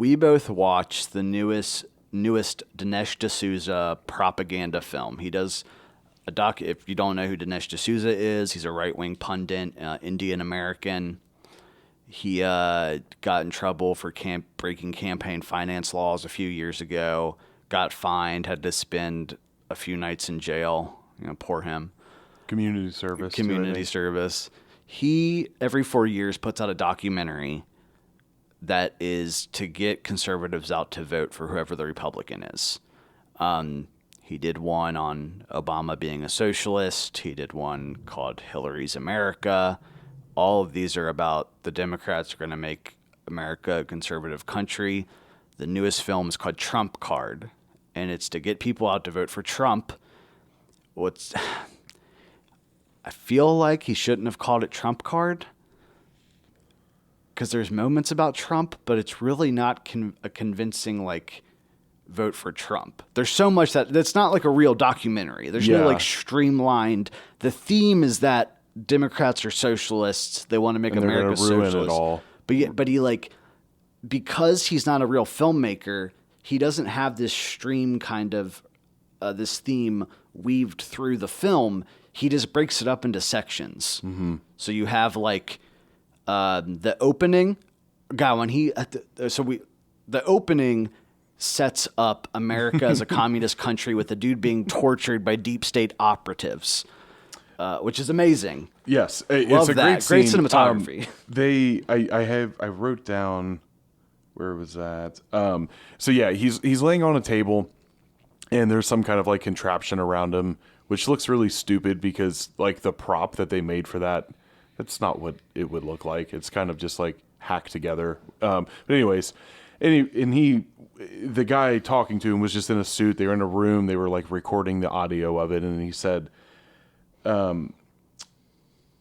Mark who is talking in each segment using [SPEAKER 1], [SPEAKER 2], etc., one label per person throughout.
[SPEAKER 1] we both watched the newest Dinesh D'Souza propaganda film. He does a doc. If you don't know who Dinesh D'Souza is, he's a right-wing pundit, Indian American. He got in trouble for breaking campaign finance laws a few years ago. Got fined, had to spend a few nights in jail. Poor him.
[SPEAKER 2] Community service.
[SPEAKER 1] Community service. He, every 4 years, puts out a documentary that is to get conservatives out to vote for whoever the Republican is. He did one on Obama being a socialist. He did one called Hillary's America. All of these are about the Democrats are going to make America a conservative country. The newest film is called Trump Card, and it's to get people out to vote for Trump. I feel like he shouldn't have called it Trump Card because there's moments about Trump, but it's really not a convincing, vote for Trump. There's so much that's not like a real documentary. There's no, streamlined. The theme is that Democrats are socialists. They want to make America socialist. Ruin it all. But he, because he's not a real filmmaker, he doesn't have this stream kind of, this theme weaved through the film. He just breaks it up into sections. Mm-hmm. So you have the opening. The opening sets up America as a communist country with a dude being tortured by deep state operatives, which is amazing.
[SPEAKER 2] Yes,
[SPEAKER 1] it's a great scene. Great cinematography.
[SPEAKER 2] I wrote down where was that. So yeah, he's laying on a table, and there's some kind of contraption around him, which looks really stupid because the prop that they made for that's not what it would look like. It's kind of just hacked together. But anyways, the guy talking to him was just in a suit. They were in a room. They were recording the audio of it, and he said, the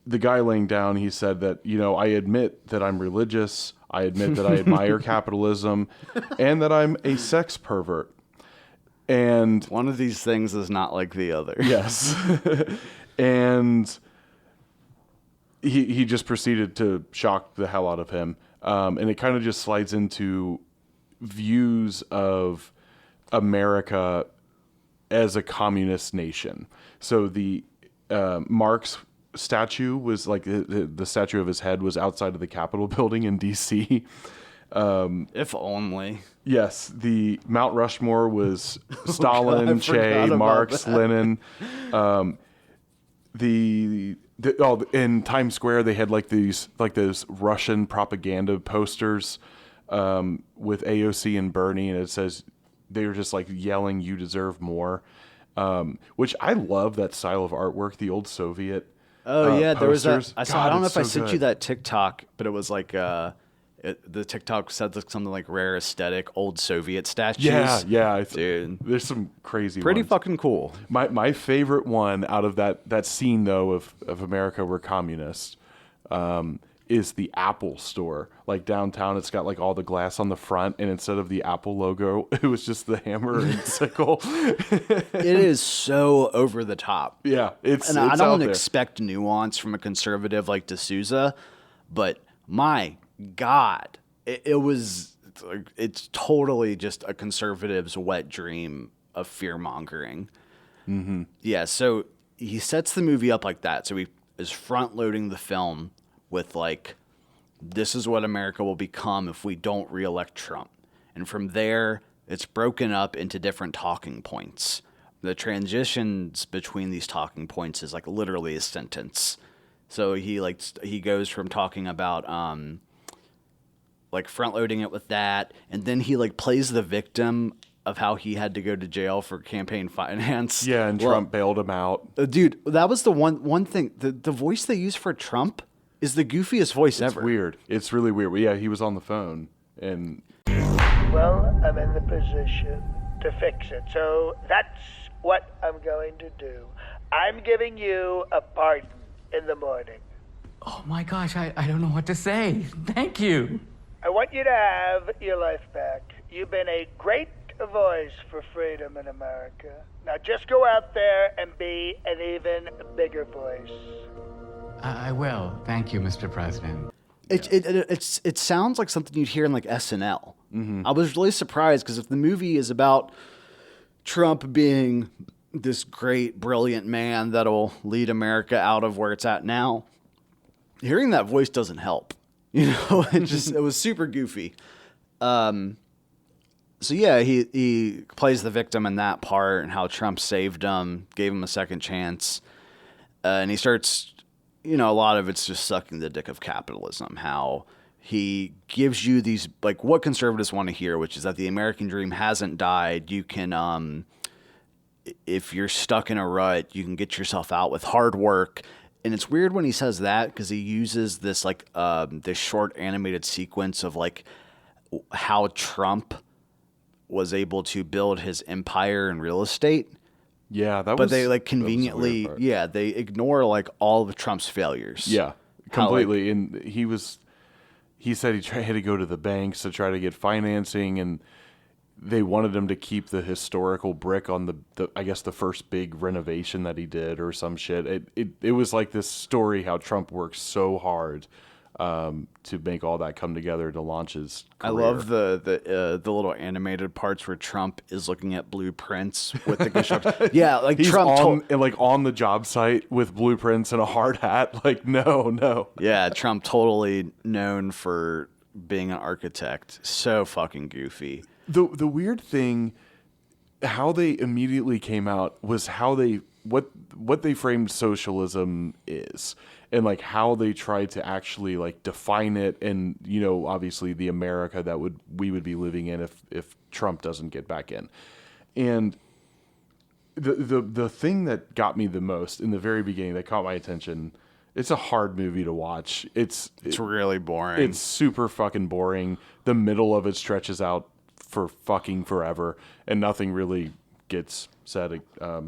[SPEAKER 2] guy laying down, he said that, I admit that I'm religious. I admit that I admire capitalism, and that I'm a sex pervert. And
[SPEAKER 1] one of these things is not like the other.
[SPEAKER 2] Yes. And he just proceeded to shock the hell out of him. And it kind of just slides into views of America as a communist nation. So the Marx statue was the statue of his head was outside of the Capitol building in D.C.
[SPEAKER 1] If only.
[SPEAKER 2] Yes, the Mount Rushmore was Stalin, Che, Marx, Lenin. In Times Square they had those Russian propaganda posters with AOC and Bernie, and it says they were just yelling, "You deserve more," which I love that style of artwork, the old Soviet.
[SPEAKER 1] Oh yeah, there was that. I
[SPEAKER 2] don't
[SPEAKER 1] know if I sent you that TikTok, but it was the TikTok said something like rare aesthetic old Soviet statues.
[SPEAKER 2] Yeah,
[SPEAKER 1] dude.
[SPEAKER 2] There's some crazy
[SPEAKER 1] pretty
[SPEAKER 2] ones.
[SPEAKER 1] Fucking cool.
[SPEAKER 2] My favorite one out of that scene though of America we're communist is the Apple store. Downtown, it's got all the glass on the front, and instead of the Apple logo, it was just the hammer and sickle.
[SPEAKER 1] It is so over the top.
[SPEAKER 2] Yeah,
[SPEAKER 1] I don't expect nuance from a conservative like D'Souza, but my God, it's totally just a conservative's wet dream of fear mongering. Mm-hmm. Yeah, so he sets the movie up like that. So he is front loading the film with this is what America will become if we don't reelect Trump. And from there, it's broken up into different talking points. The transitions between these talking points is literally a sentence. So he goes from talking about front loading it with that, and then he plays the victim of how he had to go to jail for campaign finance.
[SPEAKER 2] Yeah, and Trump bailed him out.
[SPEAKER 1] Dude, that was the one thing. The voice they use for Trump is the goofiest voice ever.
[SPEAKER 2] It's weird. It's really weird. Yeah, he was on the phone, and
[SPEAKER 3] well, I'm in the position to fix it. So that's what I'm going to do. I'm giving you a pardon in the morning.
[SPEAKER 4] Oh my gosh, I don't know what to say. Thank you.
[SPEAKER 3] I want you to have your life back. You've been a great voice for freedom in America. Now just go out there and be an even bigger voice.
[SPEAKER 4] I will. Thank you, Mr. President.
[SPEAKER 1] It sounds like something you'd hear in SNL. I was really surprised because if the movie is about Trump being this great, brilliant man that'll lead America out of where it's at now, hearing that voice doesn't help. It was super goofy. So yeah, he plays the victim in that part and how Trump saved him, gave him a second chance. And he starts, a lot of it's just sucking the dick of capitalism, how he gives you these, like what conservatives want to hear, which is that the American dream hasn't died. You can, if you're stuck in a rut, you can get yourself out with hard work. And it's weird when he says that because he uses this this short animated sequence of like how Trump was able to build his empire in real estate.
[SPEAKER 2] Yeah,
[SPEAKER 1] but they like conveniently, they ignore like all of Trump's failures.
[SPEAKER 2] Yeah, completely. And he said he had to go to the banks to try to get financing, and they wanted him to keep the historical brick on the I guess the first big renovation that he did or some shit. It was like this story how Trump worked so hard to make all that come together to launch his career.
[SPEAKER 1] I love the little animated parts where Trump is looking at blueprints with the construction. Yeah, like
[SPEAKER 2] he's
[SPEAKER 1] Trump
[SPEAKER 2] on the job site with blueprints and a hard hat. Like no.
[SPEAKER 1] Yeah, Trump totally known for being an architect. So fucking goofy.
[SPEAKER 2] The weird thing, how they immediately came out was how what they framed socialism is, and like how they tried to actually like define it, and obviously the America that we would be living in if Trump doesn't get back in. And the thing that got me the most in the very beginning that caught my attention, it's a hard movie to watch. It's
[SPEAKER 1] really boring.
[SPEAKER 2] It's super fucking boring. The middle of it stretches out for fucking forever, and nothing really gets said.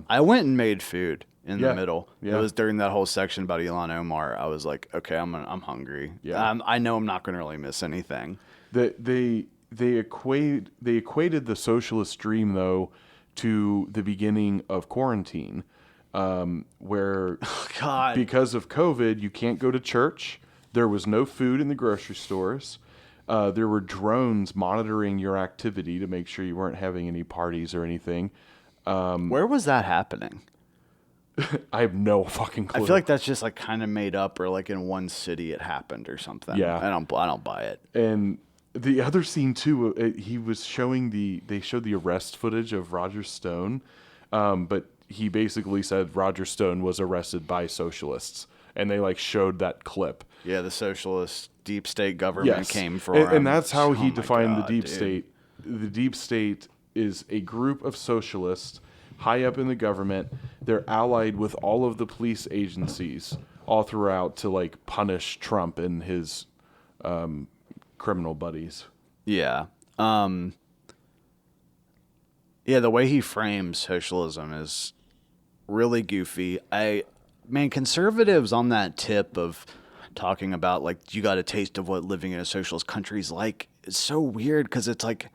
[SPEAKER 1] I went and made food in the middle.
[SPEAKER 2] Yeah.
[SPEAKER 1] It was during that whole section about Elon Omar. I was like, okay, I'm hungry.
[SPEAKER 2] Yeah.
[SPEAKER 1] I know I'm not going to really miss anything.
[SPEAKER 2] They equated the socialist dream though to the beginning of quarantine, where
[SPEAKER 1] God,
[SPEAKER 2] because of COVID you can't go to church. There was no food in the grocery stores. There were drones monitoring your activity to make sure you weren't having any parties or anything.
[SPEAKER 1] Where was that happening?
[SPEAKER 2] I have no fucking clue.
[SPEAKER 1] I feel like that's just like kind of made up, or like in one city it happened or something.
[SPEAKER 2] Yeah.
[SPEAKER 1] I don't buy it.
[SPEAKER 2] And the other scene too, he was showing they showed the arrest footage of Roger Stone, but he basically said Roger Stone was arrested by socialists, and they like showed that clip.
[SPEAKER 1] Yeah, the socialist deep state government came for
[SPEAKER 2] and,
[SPEAKER 1] him.
[SPEAKER 2] and that's how he defined the deep
[SPEAKER 1] dude.
[SPEAKER 2] state. The deep state is a group of socialists high up in the government. They're allied with all of the police agencies all throughout to like punish Trump and his criminal buddies.
[SPEAKER 1] Yeah. Yeah, the way he frames socialism is really goofy. Conservatives on that tip of talking about like you got a taste of what living in a socialist country is like. It's so weird because it's like,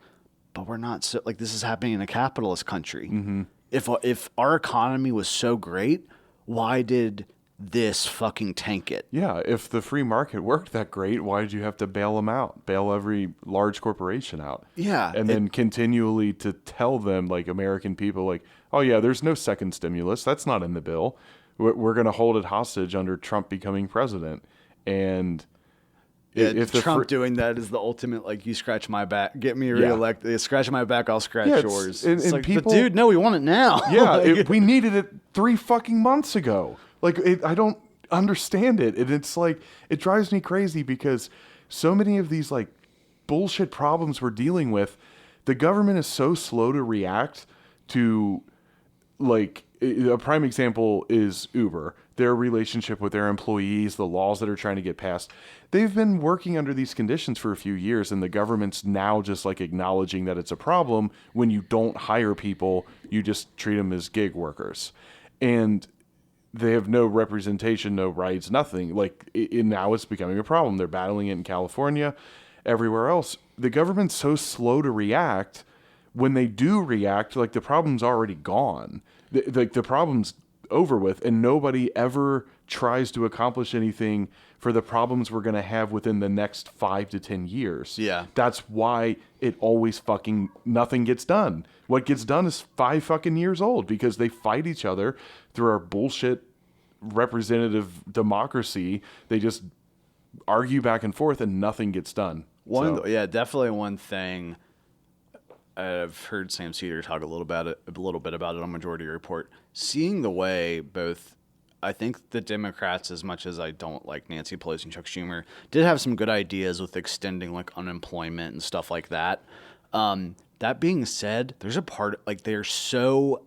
[SPEAKER 1] but we're not so like this is happening in a capitalist country. Mm-hmm. If our economy was so great, why did this fucking tank it?
[SPEAKER 2] Yeah, if the free market worked that great, why did you have to bail them out? Bail every large corporation out.
[SPEAKER 1] Yeah.
[SPEAKER 2] And then continually to tell them, like American people, like, oh yeah, there's no second stimulus. That's not in the bill. We're going to hold it hostage under Trump becoming president. And
[SPEAKER 1] if Trump doing that is the ultimate, like, you scratch my back, get me reelected. Scratch my back, I'll scratch yours. It's like, people, but dude, no, we want it now.
[SPEAKER 2] Yeah, we needed it 3 fucking months ago. Like, I don't understand it. And it's like, it drives me crazy because so many of these, like, bullshit problems we're dealing with, the government is so slow to react to, like, a prime example is Uber, their relationship with their employees, the laws that are trying to get passed. They've been working under these conditions for a few years, and the government's now just like acknowledging that it's a problem. When you don't hire people, you just treat them as gig workers. And they have no representation, no rights, nothing. Like, now it's becoming a problem. They're battling it in California, everywhere else. The government's so slow to react. When they do react, like, the problem's already gone. The problem's over with, and nobody ever tries to accomplish anything for the problems we're going to have within the next 5 to 10 years.
[SPEAKER 1] Yeah.
[SPEAKER 2] That's why it always fucking nothing gets done. What gets done is 5 fucking years old because they fight each other through our bullshit representative democracy. They just argue back and forth and nothing gets done.
[SPEAKER 1] Definitely one thing. I've heard Sam Cedar talk a little bit about it on Majority Report. Seeing the way both, I think the Democrats, as much as I don't like Nancy Pelosi and Chuck Schumer, did have some good ideas with extending like unemployment and stuff like that. That being said, there's a part like they're so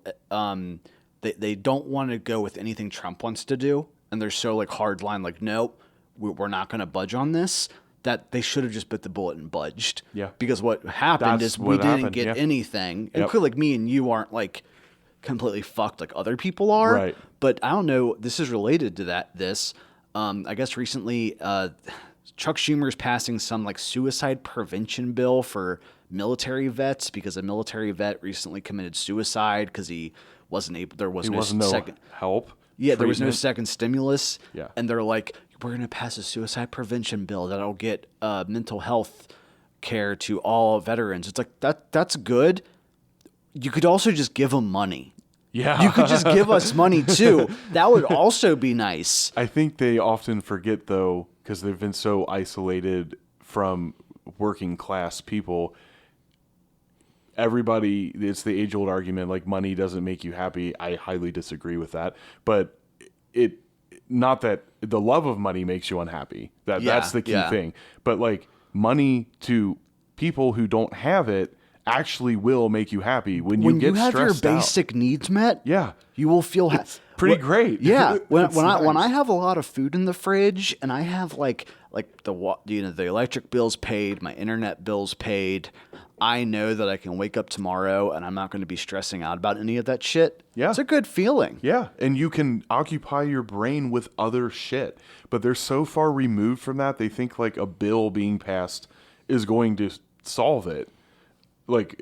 [SPEAKER 1] they don't want to go with anything Trump wants to do, and they're so like hardline, like nope, we're not going to budge on this. That they should have just bit the bullet and budged.
[SPEAKER 2] Yeah.
[SPEAKER 1] Because what happened is we didn't get anything. And clearly, like me and you aren't like completely fucked like other people are.
[SPEAKER 2] Right.
[SPEAKER 1] But I don't know. This is related to that. I guess recently, Chuck Schumer's passing some like suicide prevention bill for military vets because a military vet recently committed suicide because he wasn't able. There was no second
[SPEAKER 2] help.
[SPEAKER 1] Yeah, there was no second stimulus.
[SPEAKER 2] Yeah.
[SPEAKER 1] And they're like, we're going to pass a suicide prevention bill that'll get mental health care to all veterans. It's like, that's good. You could also just give them money.
[SPEAKER 2] Yeah.
[SPEAKER 1] You could just give us money too. That would also be nice.
[SPEAKER 2] I think they often forget, though, because they've been so isolated from working class people. Everybody, it's the age old argument, like money doesn't make you happy. I highly disagree with that. But not that the love of money makes you unhappy. That's the key thing. But like money to people who don't have it actually will make you happy when you get stressed out.
[SPEAKER 1] When you have your basic needs met, you will feel
[SPEAKER 2] pretty great.
[SPEAKER 1] Yeah. When I have a lot of food in the fridge and I have like the electric bills paid, my internet bills paid, I know that I can wake up tomorrow and I'm not going to be stressing out about any of that shit.
[SPEAKER 2] Yeah.
[SPEAKER 1] It's a good feeling.
[SPEAKER 2] Yeah. And you can occupy your brain with other shit. But they're so far removed from that, they think like a bill being passed is going to solve it. Like,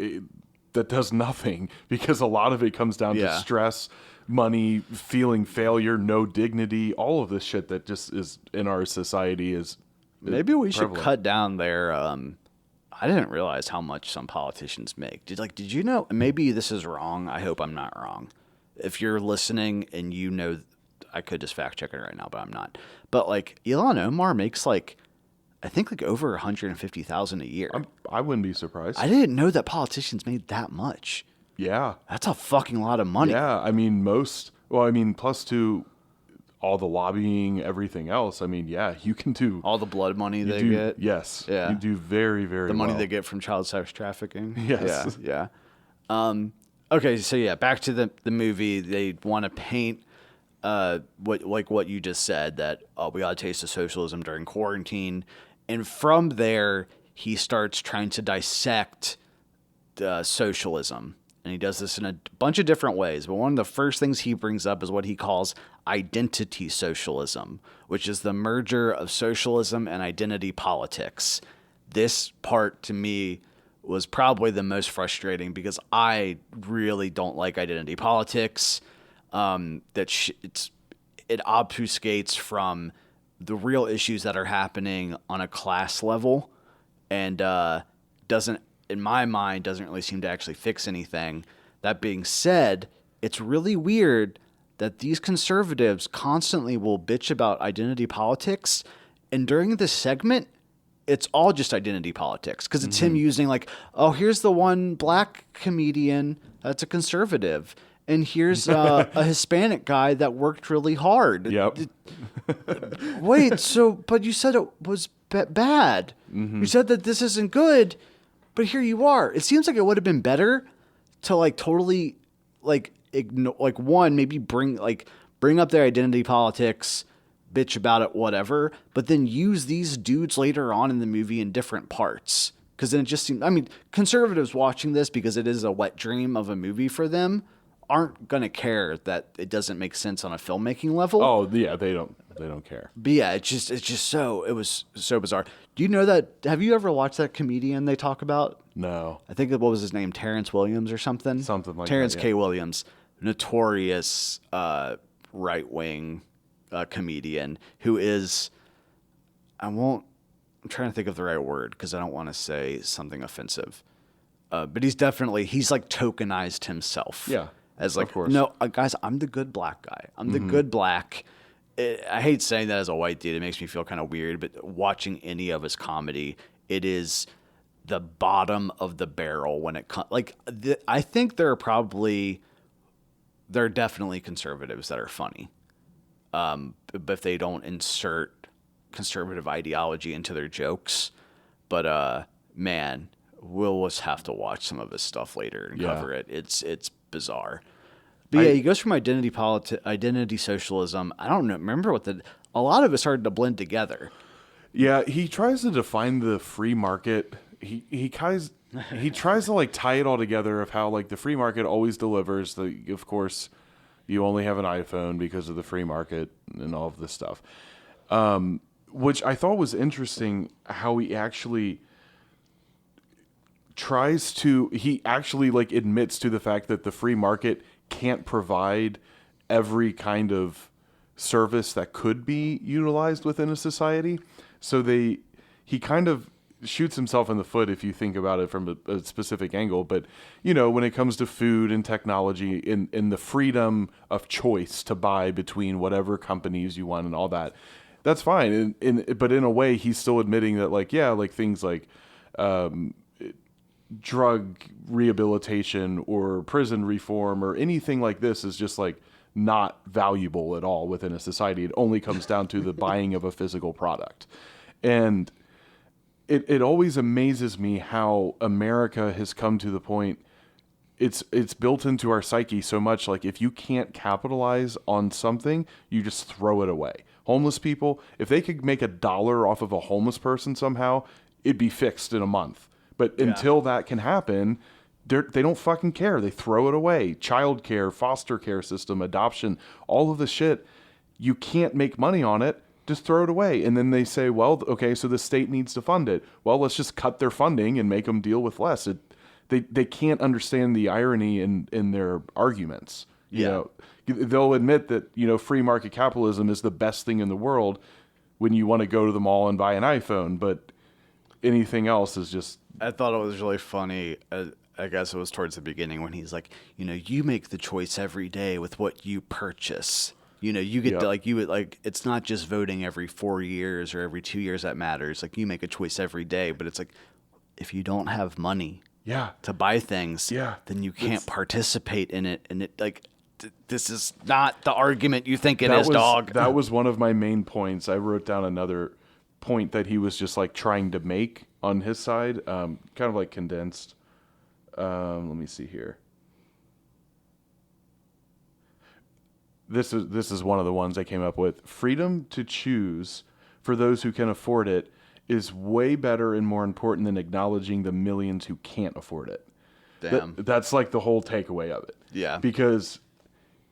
[SPEAKER 2] that does nothing because a lot of it comes down to stress, money, feeling failure, no dignity, all of this shit that just is in our society is
[SPEAKER 1] Maybe we
[SPEAKER 2] prevalent.
[SPEAKER 1] should cut down their I didn't realize how much some politicians make. Did you know? Maybe this is wrong. I hope I'm not wrong. If you're listening and you know, I could just fact check it right now, but I'm not. But like Ilhan Omar makes like, I think like over $150,000 a year.
[SPEAKER 2] I wouldn't be surprised.
[SPEAKER 1] I didn't know that politicians made that much.
[SPEAKER 2] Yeah.
[SPEAKER 1] That's a fucking lot of money.
[SPEAKER 2] Yeah. I mean, plus to all the lobbying, everything else. I mean, yeah, you can do
[SPEAKER 1] all the blood money they get.
[SPEAKER 2] Yes.
[SPEAKER 1] Yeah.
[SPEAKER 2] You do very, very
[SPEAKER 1] the money
[SPEAKER 2] well.
[SPEAKER 1] they get from child sex trafficking.
[SPEAKER 2] Yes.
[SPEAKER 1] Yeah. Okay. So yeah, back to the movie. They want to paint what you just said, that we got a taste of socialism during quarantine. And from there, he starts trying to dissect socialism. And he does this in a bunch of different ways. But one of the first things he brings up is what he calls identity socialism, which is the merger of socialism and identity politics. This part, to me, was probably the most frustrating because I really don't like identity politics. It obfuscates from the real issues that are happening on a class level and doesn't, in my mind, doesn't really seem to actually fix anything. That being said, it's really weird that these conservatives constantly will bitch about identity politics, and during this segment, it's all just identity politics because it's him using like, oh, here's the one black comedian that's a conservative, and here's a Hispanic guy that worked really hard.
[SPEAKER 2] Yep.
[SPEAKER 1] Wait, but you said it was bad. You said that this isn't good, but here you are. It seems like it would have been better to like totally like ignore, like one, maybe bring up their identity politics, bitch about it, whatever, but then use these dudes later on in the movie in different parts. Because then it just seems, I mean, conservatives watching this because it is a wet dream of a movie for them aren't going to care that it doesn't make sense on a filmmaking level.
[SPEAKER 2] Oh, yeah, they don't care.
[SPEAKER 1] But yeah, it was so bizarre. Do you know that, have you ever watched that comedian they talk about?
[SPEAKER 2] No.
[SPEAKER 1] I think, what was his name? Terrence Williams or something?
[SPEAKER 2] Something like
[SPEAKER 1] Terrence
[SPEAKER 2] that,
[SPEAKER 1] K. Williams. Notorious right-wing comedian who is, I'm trying to think of the right word because I don't want to say something offensive. But he's like tokenized himself.
[SPEAKER 2] Yeah,
[SPEAKER 1] As like,
[SPEAKER 2] of course.
[SPEAKER 1] no, guys, I'm the good black guy. I'm the good black. I hate saying that as a white dude. It makes me feel kind of weird, but watching any of his comedy, it is the bottom of the barrel when it comes. Like, I think there are definitely conservatives that are funny. But if they don't insert conservative ideology into their jokes. But, man, we'll just have to watch some of his stuff later and cover it. It's bizarre. But he goes from identity socialism. I don't know. Remember a lot of it started to blend together.
[SPEAKER 2] Yeah, he tries to define the free market. He tries to like tie it all together of how like the free market always delivers. Of course, you only have an iPhone because of the free market and all of this stuff. Which I thought was interesting how he actually like admits to the fact that the free market can't provide every kind of service that could be utilized within a society. So he kind of shoots himself in the foot if you think about it from a specific angle. But, when it comes to food and technology in the freedom of choice to buy between whatever companies you want and all that, that's fine. But in a way, he's still admitting that like things like drug rehabilitation or prison reform or anything like this is just like not valuable at all within a society. It only comes down to the buying of a physical product. And it always amazes me how America has come to the point, it's built into our psyche so much, like if you can't capitalize on something, you just throw it away. Homeless people, if they could make $1 off of a homeless person somehow, it'd be fixed in a month. But until that can happen, they don't fucking care. They throw it away. Child care, foster care system, adoption, all of the shit. You can't make money on it. Just throw it away. And then they say, well, okay, so the state needs to fund it. Well, let's just cut their funding and make them deal with less. They can't understand the irony in their arguments. They'll admit that, free market capitalism is the best thing in the world when you want to go to the mall and buy an iPhone. But anything else is just...
[SPEAKER 1] I thought it was really funny. I guess it was towards the beginning when he's like, you make the choice every day with what you purchase. You get to it's not just voting every 4 years or every 2 years that matters. Like you make a choice every day, but it's like, if you don't have money to buy things, then you can't participate in it. And this is not the argument you think it is, dog.
[SPEAKER 2] That was one of my main points. I wrote down another point that he was just like trying to make on his side, kind of like condensed. Let me see here. This is one of the ones I came up with. Freedom to choose for those who can afford it is way better and more important than acknowledging the millions who can't afford it.
[SPEAKER 1] Damn.
[SPEAKER 2] That's like the whole takeaway of it.
[SPEAKER 1] Yeah.
[SPEAKER 2] Because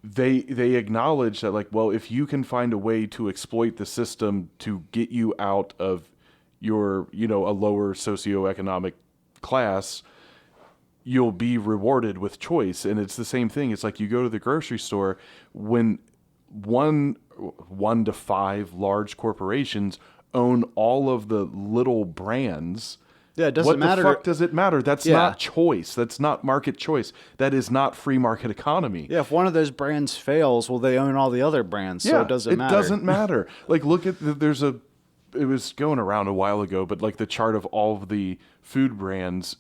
[SPEAKER 2] they acknowledge that, like, well, if you can find a way to exploit the system to get you out of your, a lower socioeconomic class, you'll be rewarded with choice. And it's the same thing. It's like you go to the grocery store when one to five large corporations own all of the little brands.
[SPEAKER 1] Yeah, it doesn't matter.
[SPEAKER 2] What the fuck does it matter? That's not choice. That's not market choice. That is not free market economy.
[SPEAKER 1] Yeah, if one of those brands fails, well, they own all the other brands, so it doesn't matter.
[SPEAKER 2] It doesn't matter. Like, look at, it was going around a while ago, but like the chart of all of the food brands,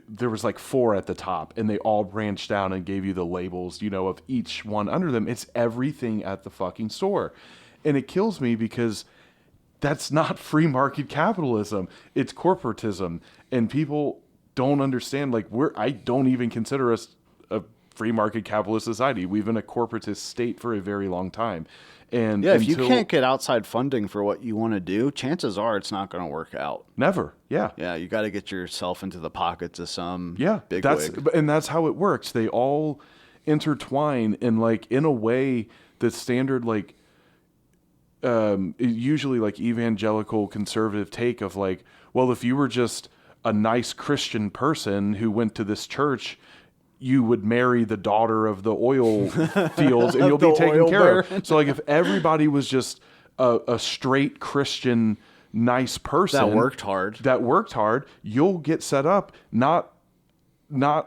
[SPEAKER 2] there was like 4 at the top, and they all branched down and gave you the labels, of each one under them. It's everything at the fucking store. And it kills me because that's not free market capitalism. It's corporatism. And people don't understand, like, I don't even consider us a free market capitalist society. We've been a corporatist state for a very long time. And
[SPEAKER 1] if you can't get outside funding for what you want to do, chances are it's not going to work out.
[SPEAKER 2] Never. Yeah.
[SPEAKER 1] Yeah, you got to get yourself into the pockets of some big
[SPEAKER 2] wig. And that's how it works. They all intertwine in a way that's standard, like, usually like evangelical conservative take of like, well, if you were just a nice Christian person who went to this church, you would marry the daughter of the oil fields and you'll
[SPEAKER 1] The
[SPEAKER 2] be taken
[SPEAKER 1] oil
[SPEAKER 2] care of.
[SPEAKER 1] baron.
[SPEAKER 2] So like if everybody was just a straight Christian, nice person
[SPEAKER 1] That worked hard,
[SPEAKER 2] you'll get set up, not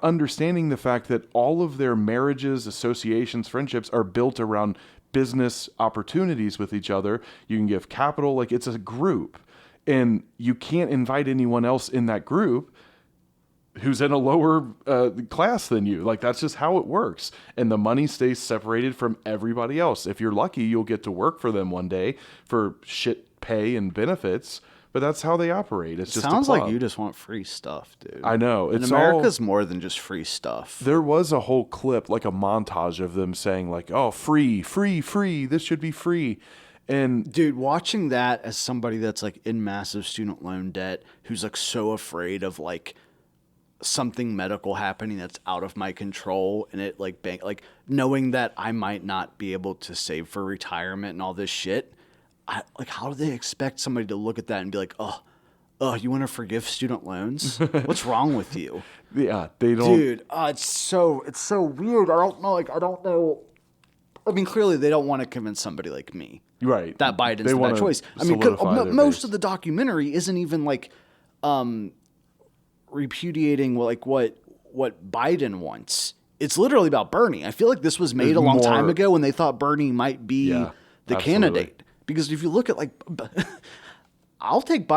[SPEAKER 2] understanding the fact that all of their marriages, associations, friendships are built around business opportunities with each other. You can give capital, like it's a group, and you can't invite anyone else in that group who's in a lower class than you. Like that's just how it works. And the money stays separated from everybody else. If you're lucky, you'll get to work for them one day for shit pay and benefits, but that's how they operate. It's just
[SPEAKER 1] sounds
[SPEAKER 2] a club.
[SPEAKER 1] like you just want free stuff, dude.
[SPEAKER 2] I know.
[SPEAKER 1] And
[SPEAKER 2] It's
[SPEAKER 1] America's more than just free stuff.
[SPEAKER 2] There was a whole clip, like a montage of them saying like, oh, free, free, free. This should be free. And
[SPEAKER 1] Dude, watching that as somebody that's like in massive student loan debt, who's like so afraid of like something medical happening that's out of my control, and it like knowing that I might not be able to save for retirement and all this shit. How do they expect somebody to look at that and be like, oh, you want to forgive student loans? What's wrong with you?
[SPEAKER 2] yeah, they don't.
[SPEAKER 1] Dude, it's so weird. I don't know. I mean, clearly they don't want to convince somebody like me.
[SPEAKER 2] Right.
[SPEAKER 1] That Biden's
[SPEAKER 2] They
[SPEAKER 1] the
[SPEAKER 2] wanna
[SPEAKER 1] bad choice. I mean, 'cause
[SPEAKER 2] solidify their
[SPEAKER 1] most
[SPEAKER 2] base.
[SPEAKER 1] of the documentary isn't even like repudiating like what Biden wants. It's literally about Bernie. I feel like this was made
[SPEAKER 2] There's
[SPEAKER 1] a long time
[SPEAKER 2] more-
[SPEAKER 1] ago when they thought Bernie might be
[SPEAKER 2] Yeah,
[SPEAKER 1] the
[SPEAKER 2] absolutely.
[SPEAKER 1] candidate. Because if you look at like, I'll take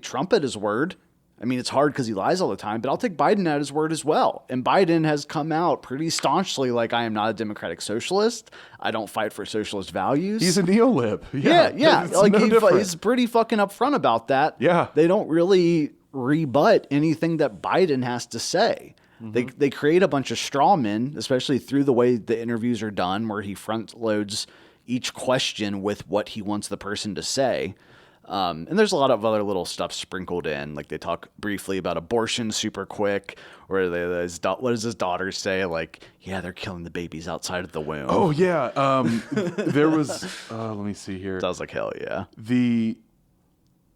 [SPEAKER 1] Trump at his word. I mean, it's hard because he lies all the time, but I'll take Biden at his word as well. And Biden has come out pretty staunchly like, I am not a democratic socialist. I don't fight for socialist values.
[SPEAKER 2] He's a neolib.
[SPEAKER 1] Yeah.
[SPEAKER 2] It's
[SPEAKER 1] Like
[SPEAKER 2] no different.
[SPEAKER 1] he's pretty fucking upfront about that.
[SPEAKER 2] Yeah.
[SPEAKER 1] They don't really rebut anything that Biden has to say.
[SPEAKER 2] Mm-hmm.
[SPEAKER 1] They create a bunch of straw men, especially through the way the interviews are done, where he front loads each question with what he wants the person to say. And there's a lot of other little stuff sprinkled in. Like they talk briefly about abortion super quick, or what does his daughter say? Like, yeah, they're killing the babies outside of the womb.
[SPEAKER 2] Oh yeah. There was. Let me see here.
[SPEAKER 1] I was like, hell yeah.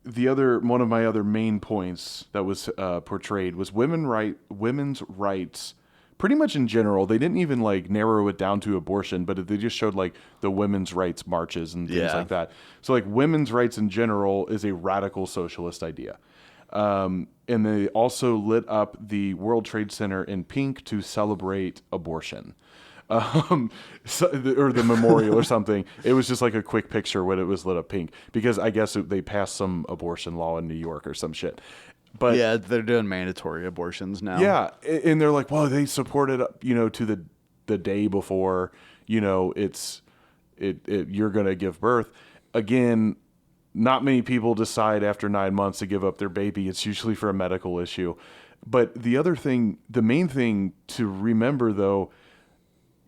[SPEAKER 2] The other one of my other main points that was portrayed was women's rights. Pretty much in general, they didn't even like narrow it down to abortion, but they just showed like the women's rights marches and things
[SPEAKER 1] Yeah.
[SPEAKER 2] like that. So like women's rights in general is a radical socialist idea. And they also lit up the World Trade Center in pink to celebrate abortion. Or the memorial or something. It was just like a quick picture when it was lit up pink because I guess they passed some abortion law in New York or some shit. But
[SPEAKER 1] Yeah, they're doing mandatory abortions now.
[SPEAKER 2] yeah, and they're like, well, they supported, to the day before, you're gonna give birth. Again, not many people decide after 9 months to give up their baby. It's usually for a medical issue. But the main thing to remember though,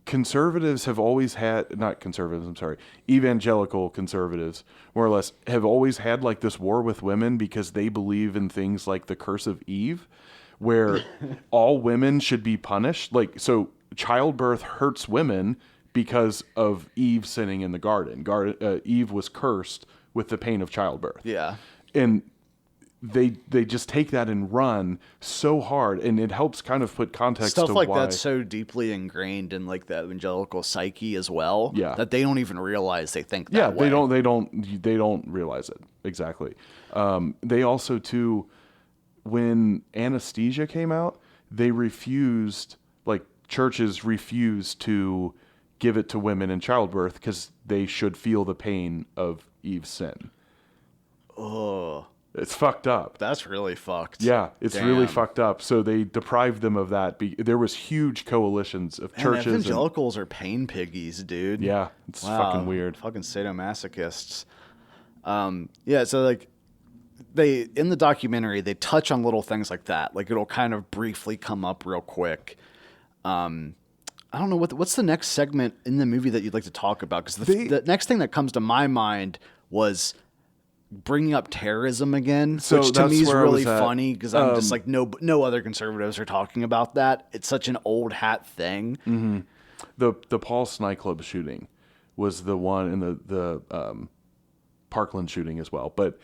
[SPEAKER 2] conservatives have always had, not conservatives, I'm sorry, evangelical conservatives, more or less, have always had like this war with women because they believe in things like the curse of Eve, where all women should be punished. Like, so childbirth hurts women because of Eve sinning in the garden. Eve was cursed with the pain of childbirth.
[SPEAKER 1] Yeah.
[SPEAKER 2] And they just take that and run so hard, and it helps kind of put context
[SPEAKER 1] Stuff
[SPEAKER 2] to
[SPEAKER 1] like
[SPEAKER 2] why.
[SPEAKER 1] that's so deeply ingrained in like the evangelical psyche as well.
[SPEAKER 2] Yeah.
[SPEAKER 1] That they don't even realize they think that
[SPEAKER 2] Yeah,
[SPEAKER 1] way.
[SPEAKER 2] they don't realize it. Exactly. They also too, when anesthesia came out, churches refused to give it to women in childbirth because they should feel the pain of Eve's sin.
[SPEAKER 1] Oh,
[SPEAKER 2] It's fucked up.
[SPEAKER 1] that's really fucked.
[SPEAKER 2] Yeah, it's really
[SPEAKER 1] Damn.
[SPEAKER 2] fucked up. So they deprived them of that. There was huge coalitions of
[SPEAKER 1] Man,
[SPEAKER 2] churches. and-
[SPEAKER 1] evangelicals are pain piggies, dude.
[SPEAKER 2] yeah, it's fucking weird.
[SPEAKER 1] Fucking sadomasochists. Yeah, so like they in the documentary they touch on little things like that. Like it'll kind of briefly come up real quick. I don't know what's the next segment in the movie that you'd like to talk about, because the next thing that comes to my mind was bringing up terrorism again,
[SPEAKER 2] So
[SPEAKER 1] which to me
[SPEAKER 2] that's
[SPEAKER 1] is
[SPEAKER 2] where I
[SPEAKER 1] really
[SPEAKER 2] was at.
[SPEAKER 1] funny because I'm just like no other conservatives are talking about that. It's such an old hat thing.
[SPEAKER 2] Mm-hmm. The Pulse nightclub shooting was the one, and the Parkland shooting as well. But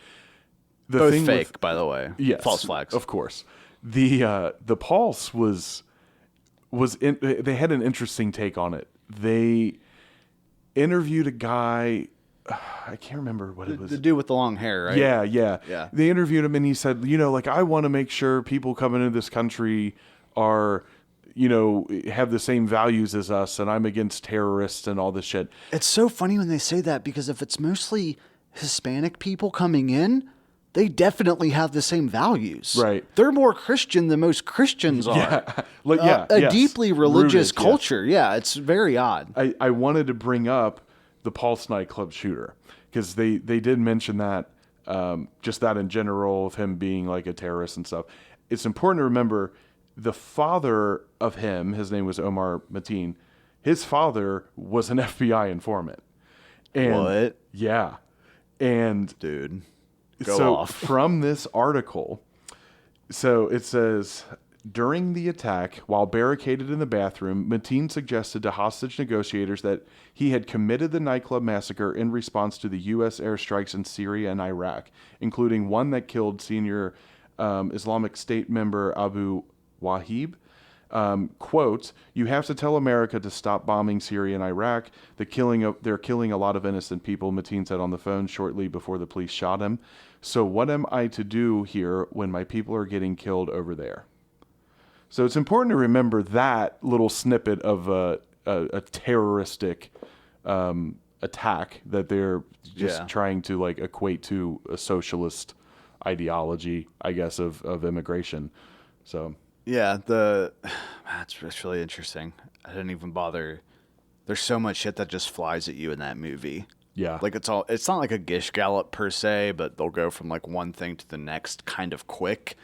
[SPEAKER 2] the
[SPEAKER 1] Both
[SPEAKER 2] thing
[SPEAKER 1] fake, by the way.
[SPEAKER 2] yes,
[SPEAKER 1] False flags.
[SPEAKER 2] of course. The Pulse was they had an interesting take on it. They interviewed a guy, I can't remember what it was.
[SPEAKER 1] The dude with the long hair, right?
[SPEAKER 2] Yeah. They interviewed him and he said, like, I want to make sure people coming into this country are, have the same values as us, and I'm against terrorists and all this shit.
[SPEAKER 1] It's so funny when they say that, because if it's mostly Hispanic people coming in, they definitely have the same values.
[SPEAKER 2] Right.
[SPEAKER 1] They're more Christian than most Christians are.
[SPEAKER 2] Yeah.
[SPEAKER 1] A deeply religious
[SPEAKER 2] Rooted,
[SPEAKER 1] culture. Yeah, it's very odd.
[SPEAKER 2] I wanted to bring up the Pulse nightclub shooter, because they did mention that, just that in general, of him being like a terrorist and stuff. It's important to remember the father of him, his name was Omar Mateen, his father was an FBI informant. And
[SPEAKER 1] What?
[SPEAKER 2] Yeah. And
[SPEAKER 1] Dude, go off.
[SPEAKER 2] From this article, so it says, during the attack, while barricaded in the bathroom, Mateen suggested to hostage negotiators that he had committed the nightclub massacre in response to the U.S. airstrikes in Syria and Iraq, including one that killed senior Islamic State member Abu Wahib. Quote, "You have to tell America to stop bombing Syria and Iraq. They're killing a lot of innocent people," Mateen said on the phone shortly before the police shot him. "So what am I to do here when my people are getting killed over there?" So it's important to remember that little snippet of a terroristic attack that they're just trying to like equate to a socialist ideology, I guess, of immigration. So
[SPEAKER 1] Yeah, that's really interesting. I didn't even bother. There's so much shit that just flies at you in that movie.
[SPEAKER 2] yeah,
[SPEAKER 1] Like it's not like a Gish Gallop per se, but they'll go from like one thing to the next kind of quick.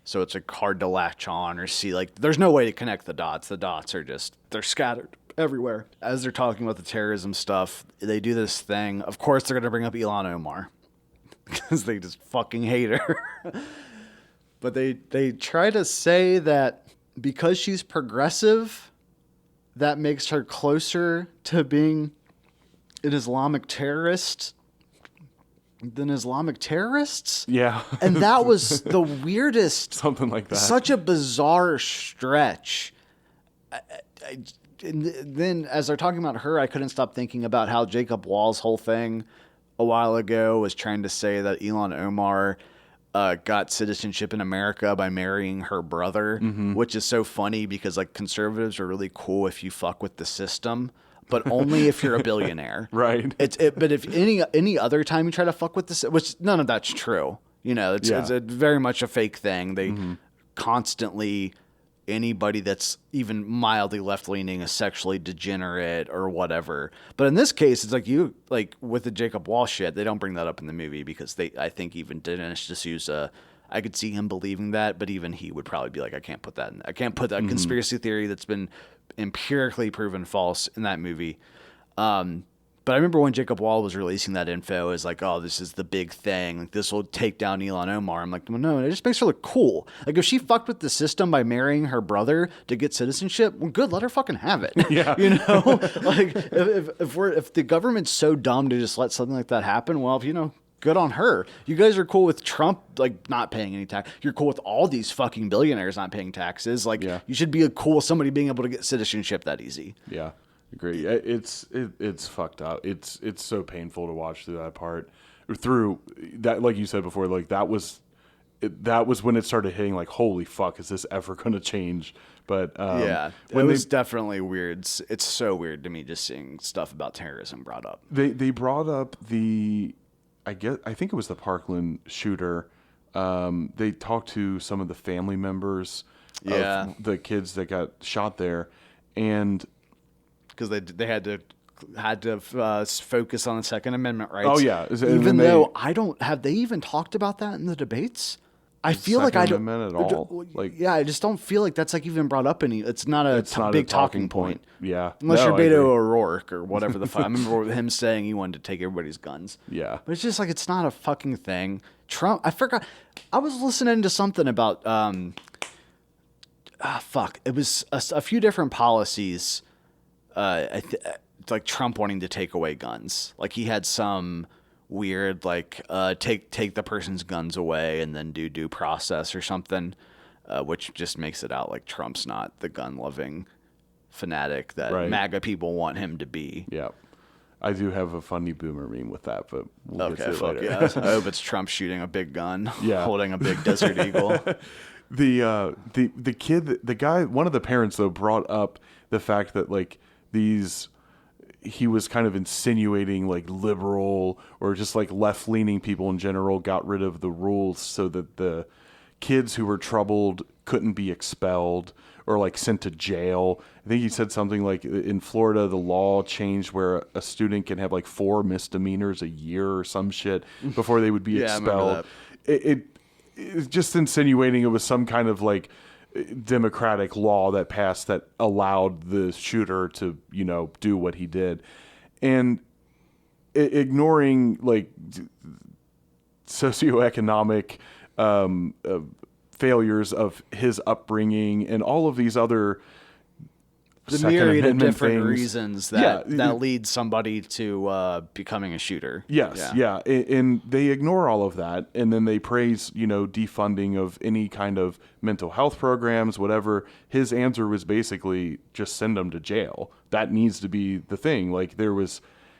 [SPEAKER 1] So it's like hard to latch on or see, like there's no way to connect the dots. The dots are they're scattered everywhere. As they're talking about the terrorism stuff, they do this thing. Of course they're going to bring up Ilhan Omar because they just fucking hate her. But they try to say that because she's progressive, that makes her closer to being an Islamic terrorist than Islamic terrorists.
[SPEAKER 2] yeah,
[SPEAKER 1] And that was the weirdest.
[SPEAKER 2] something like that.
[SPEAKER 1] Such a bizarre stretch. And then as they're talking about her, I couldn't stop thinking about how Jacob Wall's whole thing a while ago was trying to say that Ilhan Omar got citizenship in America by marrying her brother, which is so funny because like conservatives are really cool if you fuck with the system, but only if you're a billionaire.
[SPEAKER 2] Right.
[SPEAKER 1] But if any other time you try to fuck with this, which none of that's true, it's a very much a fake thing. They constantly, anybody that's even mildly left-leaning is sexually degenerate or whatever. But in this case, it's like with the Jacob Wall shit, they don't bring that up in the movie because I think even Dinesh D'Souza, I could see him believing that, but even he would probably be like, I can't put that conspiracy theory that's been empirically proven false in that movie. But I remember when Jacob Wall was releasing that info, is like, oh, this is the big thing. Like, this will take down Ilhan Omar. I'm like, well, no, it just makes her look cool. Like, if she fucked with the system by marrying her brother to get citizenship, well, good, let her fucking have it.
[SPEAKER 2] Yeah.
[SPEAKER 1] Like, if the government's so dumb to just let something like that happen, well, good on her. You guys are cool with Trump, like, not paying any tax. You're cool with all these fucking billionaires not paying taxes. Like, you should be cool with somebody being able to get citizenship that easy.
[SPEAKER 2] Yeah. Agree. It's fucked up. It's so painful to watch through that part, through that, like you said before, like that was when it started hitting, like, holy fuck, is this ever going to change? But
[SPEAKER 1] it was definitely weird. It's so weird to me just seeing stuff about terrorism brought up.
[SPEAKER 2] They brought up I think it was the Parkland shooter. They talked to some of the family members of the kids that got shot there, and
[SPEAKER 1] because they had to focus on the Second Amendment rights.
[SPEAKER 2] Oh yeah,
[SPEAKER 1] even though have they even talked about that in the debates? I feel like I don't.
[SPEAKER 2] Amendment at all. Like,
[SPEAKER 1] I just don't feel like that's like even brought up any. It's not a big talking point.
[SPEAKER 2] Yeah,
[SPEAKER 1] unless you're Beto O'Rourke or whatever the fuck. I remember him saying he wanted to take everybody's guns.
[SPEAKER 2] Yeah,
[SPEAKER 1] but it's just like it's not a fucking thing. Trump. I forgot. I was listening to something about. It was a few different policies. Like Trump wanting to take away guns. Like he had some weird, like, take the person's guns away and then do due process or something, which just makes it out like Trump's not the gun-loving fanatic that
[SPEAKER 2] Right.
[SPEAKER 1] MAGA people want him to be.
[SPEAKER 2] Yeah. I do have a funny boomer meme with that, but we'll get to it
[SPEAKER 1] fuck
[SPEAKER 2] later.
[SPEAKER 1] yeah. I hope it's Trump shooting a big gun,
[SPEAKER 2] Yeah.
[SPEAKER 1] holding a big Desert Eagle.
[SPEAKER 2] The kid, the guy, one of the parents though brought up the fact that like he was kind of insinuating like liberal or just like left leaning people in general got rid of the rules so that the kids who were troubled couldn't be expelled or like sent to jail. I think he said something like in Florida, the law changed where a student can have like 4 misdemeanors a year or some shit before they would be
[SPEAKER 1] Yeah, I remember
[SPEAKER 2] expelled. It's just insinuating it was some kind of like democratic law that passed that allowed the shooter to, do what he did. And ignoring like socioeconomic failures of his upbringing and all of these other
[SPEAKER 1] The
[SPEAKER 2] Second
[SPEAKER 1] myriad of
[SPEAKER 2] Amendment
[SPEAKER 1] different
[SPEAKER 2] things.
[SPEAKER 1] reasons that
[SPEAKER 2] Yeah.
[SPEAKER 1] lead somebody to becoming a shooter.
[SPEAKER 2] Yes, yeah. And they ignore all of that, and then they praise, defunding of any kind of mental health programs, whatever. His answer was basically just send them to jail. That needs to be the thing. Like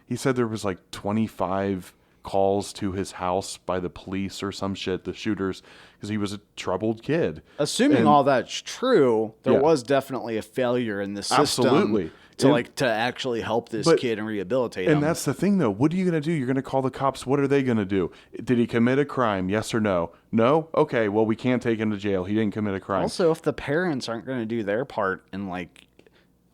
[SPEAKER 2] he said there was like 25 calls to his house by the police or some shit, the shooters, because he was a troubled kid.
[SPEAKER 1] Assuming
[SPEAKER 2] And-
[SPEAKER 1] all that's true, there
[SPEAKER 2] Yeah.
[SPEAKER 1] was definitely a failure in the system
[SPEAKER 2] Absolutely.
[SPEAKER 1] to actually help this
[SPEAKER 2] But-
[SPEAKER 1] kid and rehabilitate him.
[SPEAKER 2] And that's the thing, though. What are you going to do? You're going to call the cops. What are they going to do? Did he commit a crime? Yes or no? No? Okay, well, we can't take him to jail. He didn't commit a crime.
[SPEAKER 1] Also, if the parents aren't going to do their part in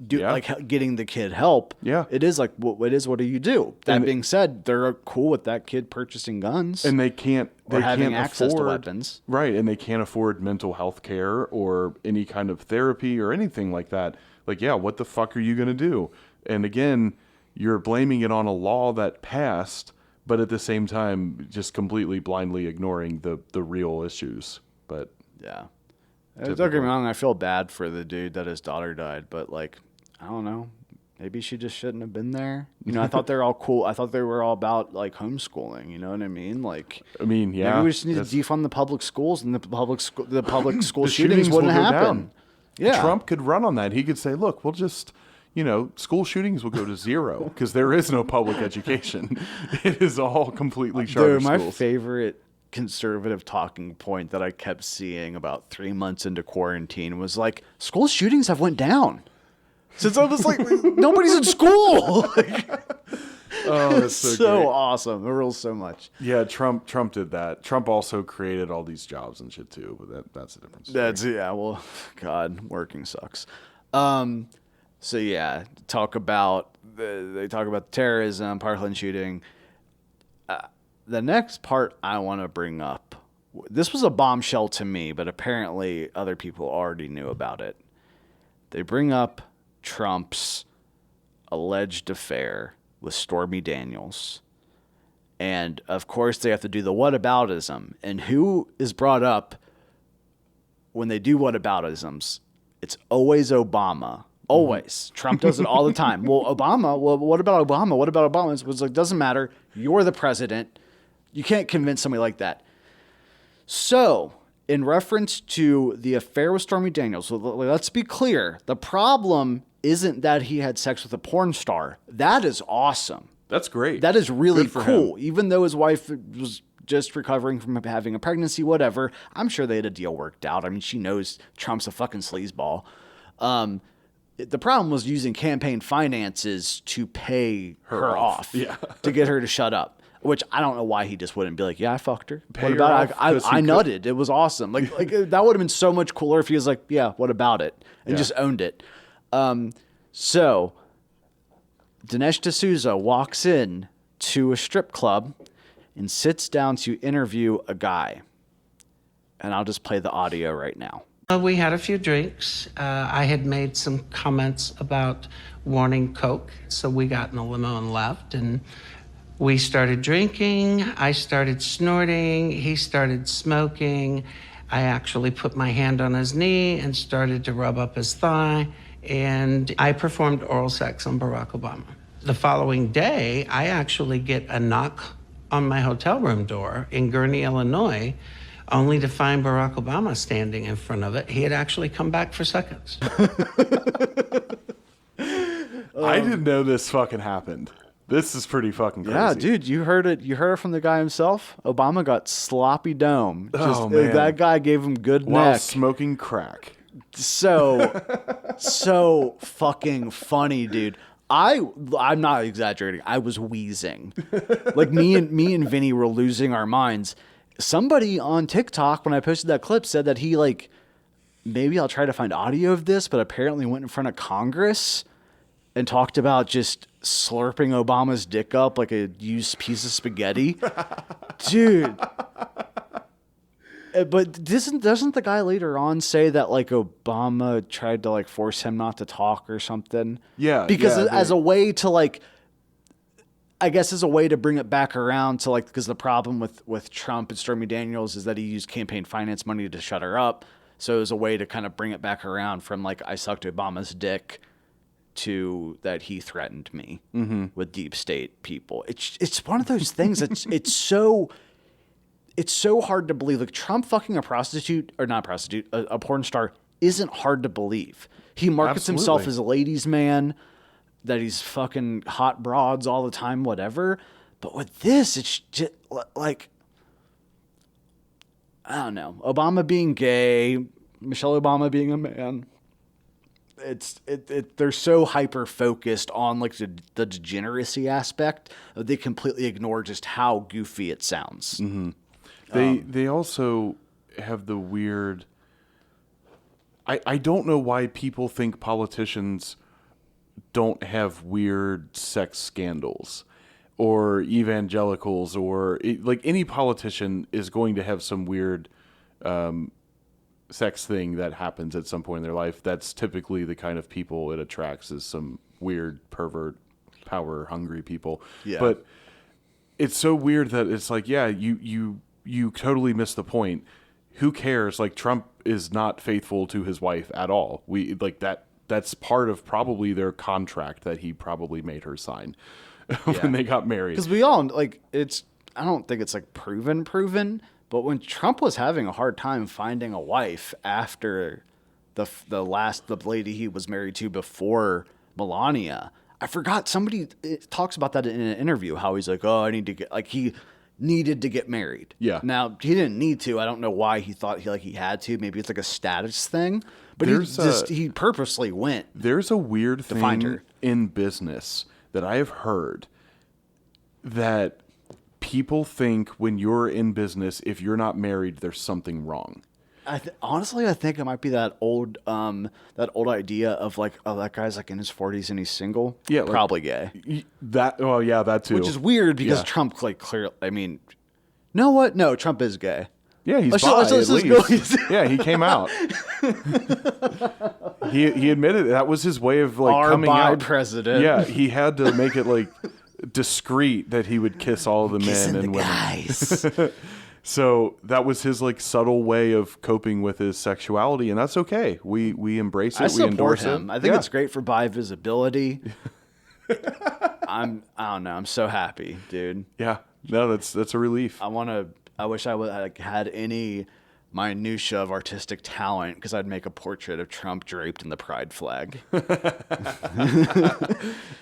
[SPEAKER 2] Yeah.
[SPEAKER 1] getting the kid help,
[SPEAKER 2] Yeah.
[SPEAKER 1] it is like what do you do? That being said, they're cool with that kid purchasing guns
[SPEAKER 2] And they can't
[SPEAKER 1] or having
[SPEAKER 2] can't
[SPEAKER 1] access
[SPEAKER 2] afford,
[SPEAKER 1] to weapons.
[SPEAKER 2] Right, and they can't afford mental health care or any kind of therapy or anything like that. Like, yeah, what the fuck are you going to do? And again, you're blaming it on a law that passed, but at the same time, just completely blindly ignoring the real issues. But
[SPEAKER 1] Yeah. Don't get me wrong, I feel bad for the dude that his daughter died, but I don't know. Maybe she just shouldn't have been there. I thought they were all cool. I thought they were all about homeschooling. You know what I mean?
[SPEAKER 2] yeah,
[SPEAKER 1] maybe we just need to
[SPEAKER 2] that's-
[SPEAKER 1] defund the public schools, and the public school
[SPEAKER 2] the
[SPEAKER 1] shootings wouldn't
[SPEAKER 2] will go
[SPEAKER 1] happen.
[SPEAKER 2] down.
[SPEAKER 1] Yeah,
[SPEAKER 2] Trump could run on that. He could say, look, we'll just, school shootings will go to zero because there is no public education. It is all completely charter
[SPEAKER 1] Dude, my
[SPEAKER 2] schools.
[SPEAKER 1] favorite conservative talking point that I kept seeing about 3 months into quarantine was school shootings have went down. Since I was nobody's in school.
[SPEAKER 2] Oh, that's
[SPEAKER 1] so
[SPEAKER 2] great.
[SPEAKER 1] awesome. It rules so much.
[SPEAKER 2] Yeah, Trump did that. Trump also created all these jobs and shit too, but that's a different story.
[SPEAKER 1] Well, God, working sucks. So yeah, they talk about terrorism, Parkland shooting. The next part I want to bring up, this was a bombshell to me, but apparently other people already knew about it. They bring up Trump's alleged affair with Stormy Daniels. And of course they have to do the whataboutism. And who is brought up when they do whataboutisms? It's always Obama. Always. Trump does it all the time. Well, Obama, what about Obama? What about Obama? It's doesn't matter. You're the president. You can't convince somebody like that. So, in reference to the affair with Stormy Daniels, so let's be clear. The problem isn't that he had sex with a porn star. That is awesome.
[SPEAKER 2] That's great.
[SPEAKER 1] That is really
[SPEAKER 2] Good for
[SPEAKER 1] cool.
[SPEAKER 2] him.
[SPEAKER 1] Even though his wife was just recovering from having a pregnancy, whatever, I'm sure they had a deal worked out. I mean, she knows Trump's a fucking sleazeball. The problem was using campaign finances to pay her off.
[SPEAKER 2] Yeah.
[SPEAKER 1] To get her to shut up. Which I don't know why he just wouldn't be like, yeah, I fucked her.
[SPEAKER 2] Pay
[SPEAKER 1] What
[SPEAKER 2] her
[SPEAKER 1] about it?
[SPEAKER 2] off 'cause
[SPEAKER 1] I
[SPEAKER 2] he could-
[SPEAKER 1] nutted. It was awesome. Like that would have been so much cooler if he was like, yeah, what about it? And
[SPEAKER 2] Yeah.
[SPEAKER 1] just owned it. So Dinesh D'Souza walks in to a strip club and sits down to interview a guy. And I'll just play the audio right now.
[SPEAKER 5] We had a few drinks. I had made some comments about wanting Coke, so we got in a limo and left. And we started drinking. I started snorting. He started smoking. I actually put my hand on his knee and started to rub up his thigh. And I performed oral sex on Barack Obama. The following day, I actually get a knock on my hotel room door in Gurnee, Illinois, only to find Barack Obama standing in front of it. He had actually come back for seconds.
[SPEAKER 2] I didn't know this fucking happened. This is pretty fucking crazy.
[SPEAKER 1] Yeah, dude, you heard it. You heard it from the guy himself. Obama got sloppy dome.
[SPEAKER 2] Oh, man.
[SPEAKER 1] That guy gave him good
[SPEAKER 2] While
[SPEAKER 1] neck.
[SPEAKER 2] smoking crack.
[SPEAKER 1] So fucking funny, dude. I'm not exaggerating. I was wheezing. Like me and Vinny were losing our minds. Somebody on TikTok, when I posted that clip, said that he like, maybe I'll try to find audio of this, but apparently went in front of Congress and talked about just slurping Obama's dick up like a used piece of spaghetti. Dude. But doesn't the guy later on say that like Obama tried to like force him not to talk or something?
[SPEAKER 2] Yeah.
[SPEAKER 1] Because
[SPEAKER 2] yeah,
[SPEAKER 1] as a way to like, I guess as a way to bring it back around to like, because the problem with Trump and Stormy Daniels is that he used campaign finance money to shut her up. So it was a way to kind of bring it back around from like, I sucked Obama's dick to that he threatened me with deep state people. It's one of those things that's, it's so hard to believe. Like Trump fucking a prostitute, or not a prostitute, a porn star isn't hard to believe. He markets himself
[SPEAKER 2] Absolutely.
[SPEAKER 1] as a ladies' man, that he's fucking hot broads all the time, whatever. But with this, it's just like, I don't know. Obama being gay, Michelle Obama being a man. They're so hyper focused on like the degeneracy aspect that they completely ignore just how goofy it sounds.
[SPEAKER 2] They also have the weird. I don't know why people think politicians don't have weird sex scandals, or evangelicals, or like any politician is going to have some weird sex thing that happens at some point in their life. That's typically the kind of people it attracts, is some weird pervert, power hungry people.
[SPEAKER 1] Yeah.
[SPEAKER 2] But it's so weird that it's like, yeah, you totally missed the point. Who cares? Like Trump is not faithful to his wife at all. We like that. That's part of probably their contract that he probably made her sign when they got married.
[SPEAKER 1] Because we all like I don't think it's like proven, but when Trump was having a hard time finding a wife after the lady he was married to before Melania, I forgot somebody talks about that in an interview. How he's like, oh, I need to get like he needed to get married.
[SPEAKER 2] Yeah.
[SPEAKER 1] Now he didn't need to. I don't know why he thought he had to. Maybe it's like a status thing. But he purposely went.
[SPEAKER 2] There's a weird
[SPEAKER 1] find
[SPEAKER 2] thing
[SPEAKER 1] her.
[SPEAKER 2] in business that I have heard, that people think when you're in business, if you're not married, there's something wrong.
[SPEAKER 1] Honestly, I think it might be that old idea of like, oh, that guy's like in his 40s and he's single.
[SPEAKER 2] Yeah, like,
[SPEAKER 1] probably gay.
[SPEAKER 2] That too.
[SPEAKER 1] Which is weird because
[SPEAKER 2] Yeah.
[SPEAKER 1] Trump like clearly. I mean, know what? No, Trump is gay.
[SPEAKER 2] Yeah, he's
[SPEAKER 1] Let's
[SPEAKER 2] bi,
[SPEAKER 1] just
[SPEAKER 2] at
[SPEAKER 1] go-
[SPEAKER 2] least. Yeah, he came out. He admitted that was his way of like
[SPEAKER 1] Our
[SPEAKER 2] coming
[SPEAKER 1] bi
[SPEAKER 2] out.
[SPEAKER 1] president.
[SPEAKER 2] Yeah, he had to make it like discreet that he would kiss all the men and women.
[SPEAKER 1] Guys.
[SPEAKER 2] So that was his like subtle way of coping with his sexuality, and that's okay. We embrace it.
[SPEAKER 1] I
[SPEAKER 2] We
[SPEAKER 1] support
[SPEAKER 2] endorse
[SPEAKER 1] him.
[SPEAKER 2] it.
[SPEAKER 1] I think
[SPEAKER 2] Yeah.
[SPEAKER 1] it's great for bi visibility. I don't know. I'm so happy, dude.
[SPEAKER 2] Yeah, no, that's a relief.
[SPEAKER 1] I wish I would like, had any minutia of artistic talent, because I'd make a portrait of Trump draped in the pride flag.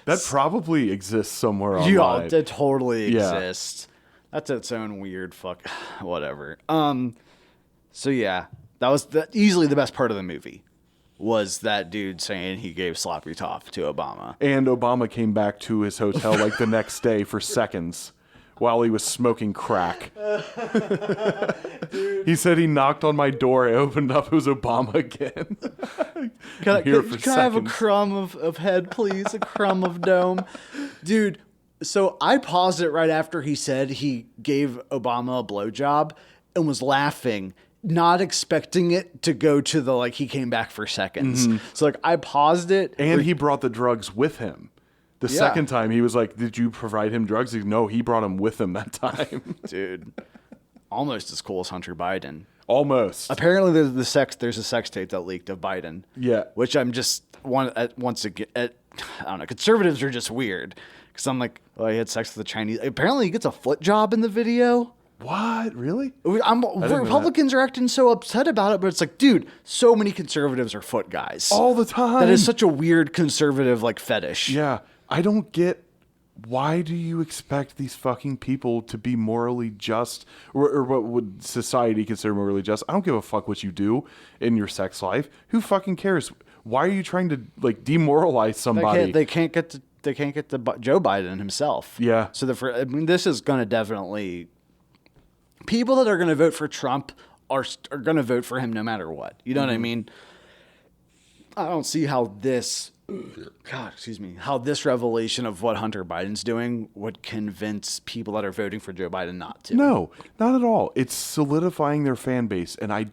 [SPEAKER 2] That probably exists somewhere online.
[SPEAKER 1] Yeah, it totally
[SPEAKER 2] Yeah.
[SPEAKER 1] exists. That's its own weird fuck. Whatever. So yeah, that was easily the best part of the movie. Was that dude saying he gave sloppy top to Obama?
[SPEAKER 2] And Obama came back to his hotel like the next day for seconds while he was smoking crack. He said he knocked on my door. I opened up. It was Obama again.
[SPEAKER 1] Can I have a
[SPEAKER 2] seconds.
[SPEAKER 1] crumb of head, please? A crumb of dome? Dude, so I paused it right after he said he gave Obama a blowjob and was laughing, not expecting it to go to the, like, he came back for seconds. So, like, I paused it.
[SPEAKER 2] And he brought the drugs with him. The second time, he was like, did you provide him drugs? No, he brought them with him that time.
[SPEAKER 1] Dude, almost as cool as Hunter Biden.
[SPEAKER 2] Almost.
[SPEAKER 1] Apparently, there's a sex tape that leaked of Biden.
[SPEAKER 2] Yeah.
[SPEAKER 1] Which I'm just once again, I don't know. Conservatives are just weird because I'm like, oh, he had sex with a Chinese. Apparently, he gets a foot job in the video.
[SPEAKER 2] What? Really?
[SPEAKER 1] Republicans are acting so upset about it, but it's like, dude, so many conservatives are foot guys.
[SPEAKER 2] All the time.
[SPEAKER 1] That is such a weird conservative like fetish.
[SPEAKER 2] Yeah. I don't get, why do you expect these fucking people to be morally just, or what would society consider morally just? I don't give a fuck what you do in your sex life. Who fucking cares? Why are you trying to like demoralize somebody?
[SPEAKER 1] They can't get to Joe Biden himself.
[SPEAKER 2] Yeah.
[SPEAKER 1] So this is going to definitely, people that are going to vote for Trump are going to vote for him no matter what. You know what I mean? I don't see how this, how this revelation of what Hunter Biden's doing would convince people that are voting for Joe Biden not to.
[SPEAKER 2] No, not at all. It's solidifying their fan base, and I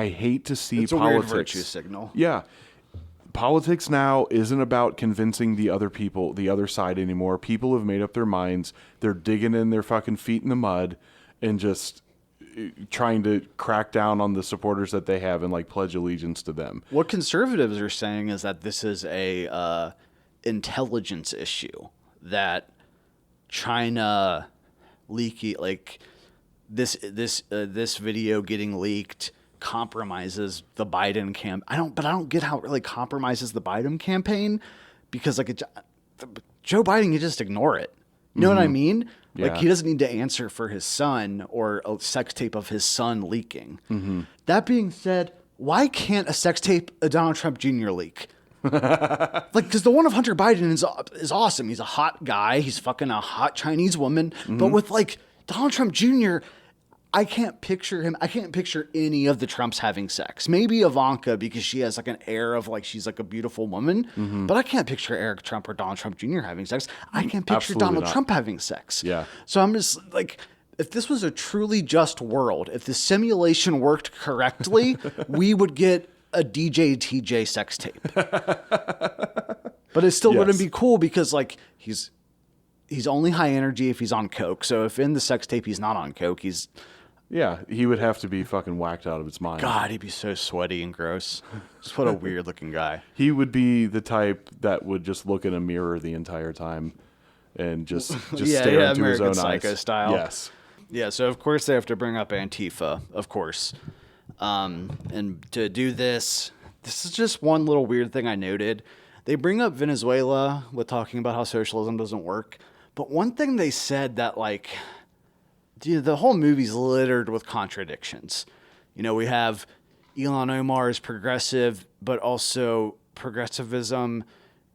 [SPEAKER 2] hate to see
[SPEAKER 1] It's a
[SPEAKER 2] politics.
[SPEAKER 1] weird virtue signal.
[SPEAKER 2] Yeah. Politics now isn't about convincing the other people, the other side anymore. People have made up their minds. They're digging in their fucking feet in the mud and just trying to crack down on the supporters that they have and like pledge allegiance to them.
[SPEAKER 1] What conservatives are saying is that this is a intelligence issue, that China like this video getting leaked compromises the Biden camp. I don't get how it really compromises the Biden campaign, because like Joe Biden can just ignore it. You know what I mean? Like
[SPEAKER 2] Yeah.
[SPEAKER 1] he doesn't need to answer for his son or a sex tape of his son leaking. That being said, why can't a sex tape of Donald Trump Jr. leak? Like, because the one of Hunter Biden is awesome. He's a hot guy. He's fucking a hot Chinese woman. But with like Donald Trump Jr., I can't picture him. I can't picture any of the Trumps having sex. Maybe Ivanka, because she has like an air of like she's like a beautiful woman. But I can't picture Eric Trump or Donald Trump Jr. having sex. I can't picture
[SPEAKER 2] Absolutely
[SPEAKER 1] Donald
[SPEAKER 2] not.
[SPEAKER 1] Trump having sex.
[SPEAKER 2] Yeah.
[SPEAKER 1] So I'm just like, if this was a truly just world, if the simulation worked correctly, we would get a DJ TJ sex tape. But it still wouldn't be cool, because like he's only high energy if he's on coke. So if in the sex tape he's not on coke,
[SPEAKER 2] Yeah, he would have to be fucking whacked out of his mind.
[SPEAKER 1] God, he'd be so sweaty and gross. Just what a weird looking guy.
[SPEAKER 2] He would be the type that would just look in a mirror the entire time and just stare into his
[SPEAKER 1] American
[SPEAKER 2] own
[SPEAKER 1] Psycho
[SPEAKER 2] eyes.
[SPEAKER 1] style.
[SPEAKER 2] Yes.
[SPEAKER 1] Yeah, so of course they have to bring up Antifa, of course. And to do this is just one little weird thing I noted. They bring up Venezuela with talking about how socialism doesn't work. But one thing they said that, like, dude, the whole movie's littered with contradictions. You know, we have Ilhan Omar is progressive, but also progressivism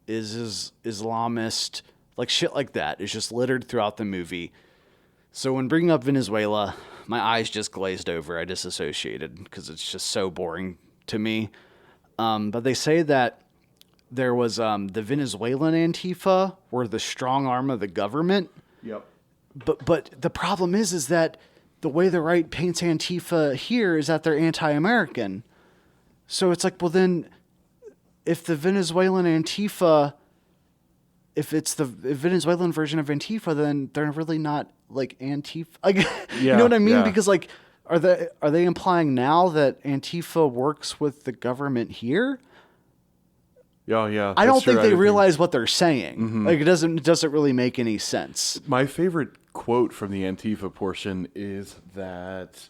[SPEAKER 1] is Islamist, like shit like that. It's just littered throughout the movie. So when bringing up Venezuela, my eyes just glazed over. I disassociated because it's just so boring to me. But they say that there was the Venezuelan Antifa were the strong arm of the government.
[SPEAKER 2] Yep.
[SPEAKER 1] But the problem is that the way the right paints Antifa here is that they're anti-American. So it's like, well then, if the Venezuelan Antifa, if it's the Venezuelan version of Antifa, then they're really not like Antifa. Like, you know what I mean?
[SPEAKER 2] Yeah.
[SPEAKER 1] Because like, are they implying now that Antifa works with the government here?
[SPEAKER 2] Oh, yeah.
[SPEAKER 1] I don't
[SPEAKER 2] that's true.
[SPEAKER 1] think they
[SPEAKER 2] didn't
[SPEAKER 1] realize what they're saying. Like, it doesn't really make any sense.
[SPEAKER 2] My favorite quote from the Antifa portion is that,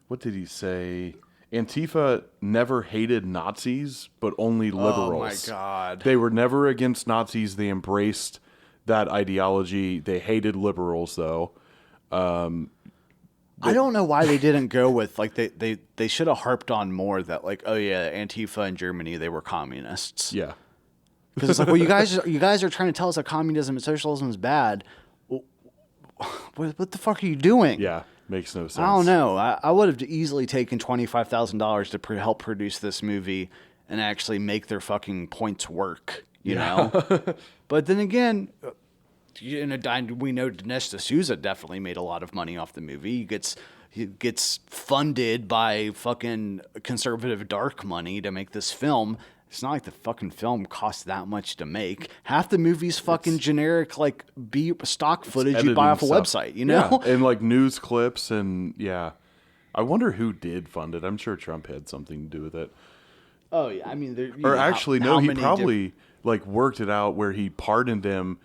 [SPEAKER 2] what did he say? Antifa never hated Nazis, but only liberals.
[SPEAKER 1] Oh, my God.
[SPEAKER 2] They were never against Nazis. They embraced that ideology. They hated liberals, though.
[SPEAKER 1] I don't know why they didn't go with, like, they should have harped on more that, like, oh yeah, Antifa in Germany, they were communists.
[SPEAKER 2] Yeah.
[SPEAKER 1] Because it's like, well, you guys are trying to tell us that communism and socialism is bad. Well, what the fuck are you doing?
[SPEAKER 2] Yeah. Makes no sense.
[SPEAKER 1] I don't know. I would have easily taken $25,000 to help produce this movie and actually make their fucking points work, you know? But then again, we know Dinesh D'Souza definitely made a lot of money off the movie. He gets funded by fucking conservative dark money to make this film. It's not like the fucking film costs that much to make. Half the movie's fucking generic, like stock footage you buy off a website, you know?
[SPEAKER 2] Yeah. And like news clips and yeah. I wonder who did fund it. I'm sure Trump had something to do with it.
[SPEAKER 1] Oh yeah, I mean,
[SPEAKER 2] Or actually, no, he probably like worked it out where he pardoned him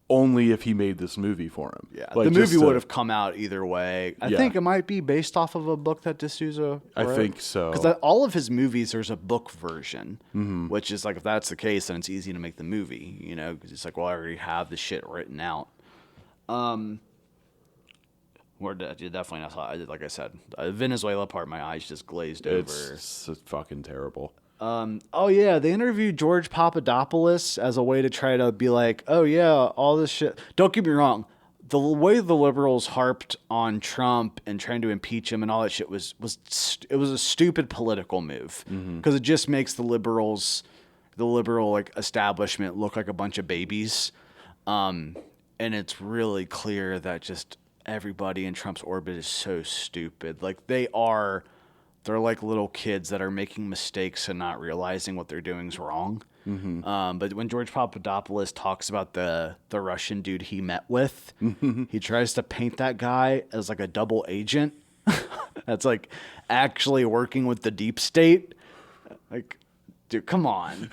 [SPEAKER 2] only if he made this movie for him.
[SPEAKER 1] Yeah,
[SPEAKER 2] Like,
[SPEAKER 1] the
[SPEAKER 2] just
[SPEAKER 1] movie
[SPEAKER 2] to-
[SPEAKER 1] would have come out either way. I
[SPEAKER 2] Yeah.
[SPEAKER 1] think it might be based off of a book that D'Souza
[SPEAKER 2] I
[SPEAKER 1] wrote.
[SPEAKER 2] think so.
[SPEAKER 1] Because all of his movies, there's a book version, which is like, if that's the case, then it's easy to make the movie, you know, because it's like, well, I already have the shit written out. Definitely not. Like I said, the Venezuela part, my eyes just glazed over.
[SPEAKER 2] It's fucking terrible.
[SPEAKER 1] Oh yeah, they interviewed George Papadopoulos as a way to try to be like, oh yeah, all this shit. Don't get me wrong, the way the liberals harped on Trump and trying to impeach him and all that shit was a stupid political move, because it just makes the liberal like establishment look like a bunch of babies, and it's really clear that just everybody in Trump's orbit is so stupid. Like they're like little kids that are making mistakes and not realizing what they're doing is wrong. But when George Papadopoulos talks about the Russian dude he met with, he tries to paint that guy as like a double agent that's like actually working with the deep state. Like, dude, come on,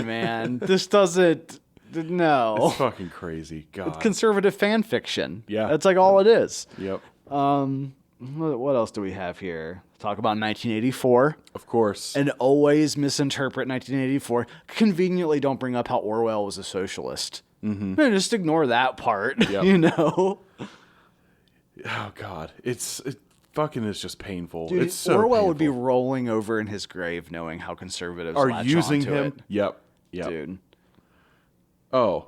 [SPEAKER 1] man. This doesn't. No,
[SPEAKER 2] It's fucking crazy. God.
[SPEAKER 1] it's conservative fan fiction.
[SPEAKER 2] Yeah.
[SPEAKER 1] That's like all it is.
[SPEAKER 2] Yep.
[SPEAKER 1] What else do we have here? Talk about 1984.
[SPEAKER 2] Of course.
[SPEAKER 1] And always misinterpret 1984. Conveniently don't bring up how Orwell was a socialist. No, just ignore that part,
[SPEAKER 2] Yep.
[SPEAKER 1] you know?
[SPEAKER 2] Oh God, it fucking is just painful.
[SPEAKER 1] Dude,
[SPEAKER 2] it's so
[SPEAKER 1] Orwell would be
[SPEAKER 2] painful.
[SPEAKER 1] rolling over in his grave knowing how conservatives
[SPEAKER 2] Are
[SPEAKER 1] latch
[SPEAKER 2] using
[SPEAKER 1] onto
[SPEAKER 2] him.
[SPEAKER 1] it.
[SPEAKER 2] Yep.
[SPEAKER 1] Dude.
[SPEAKER 2] Oh,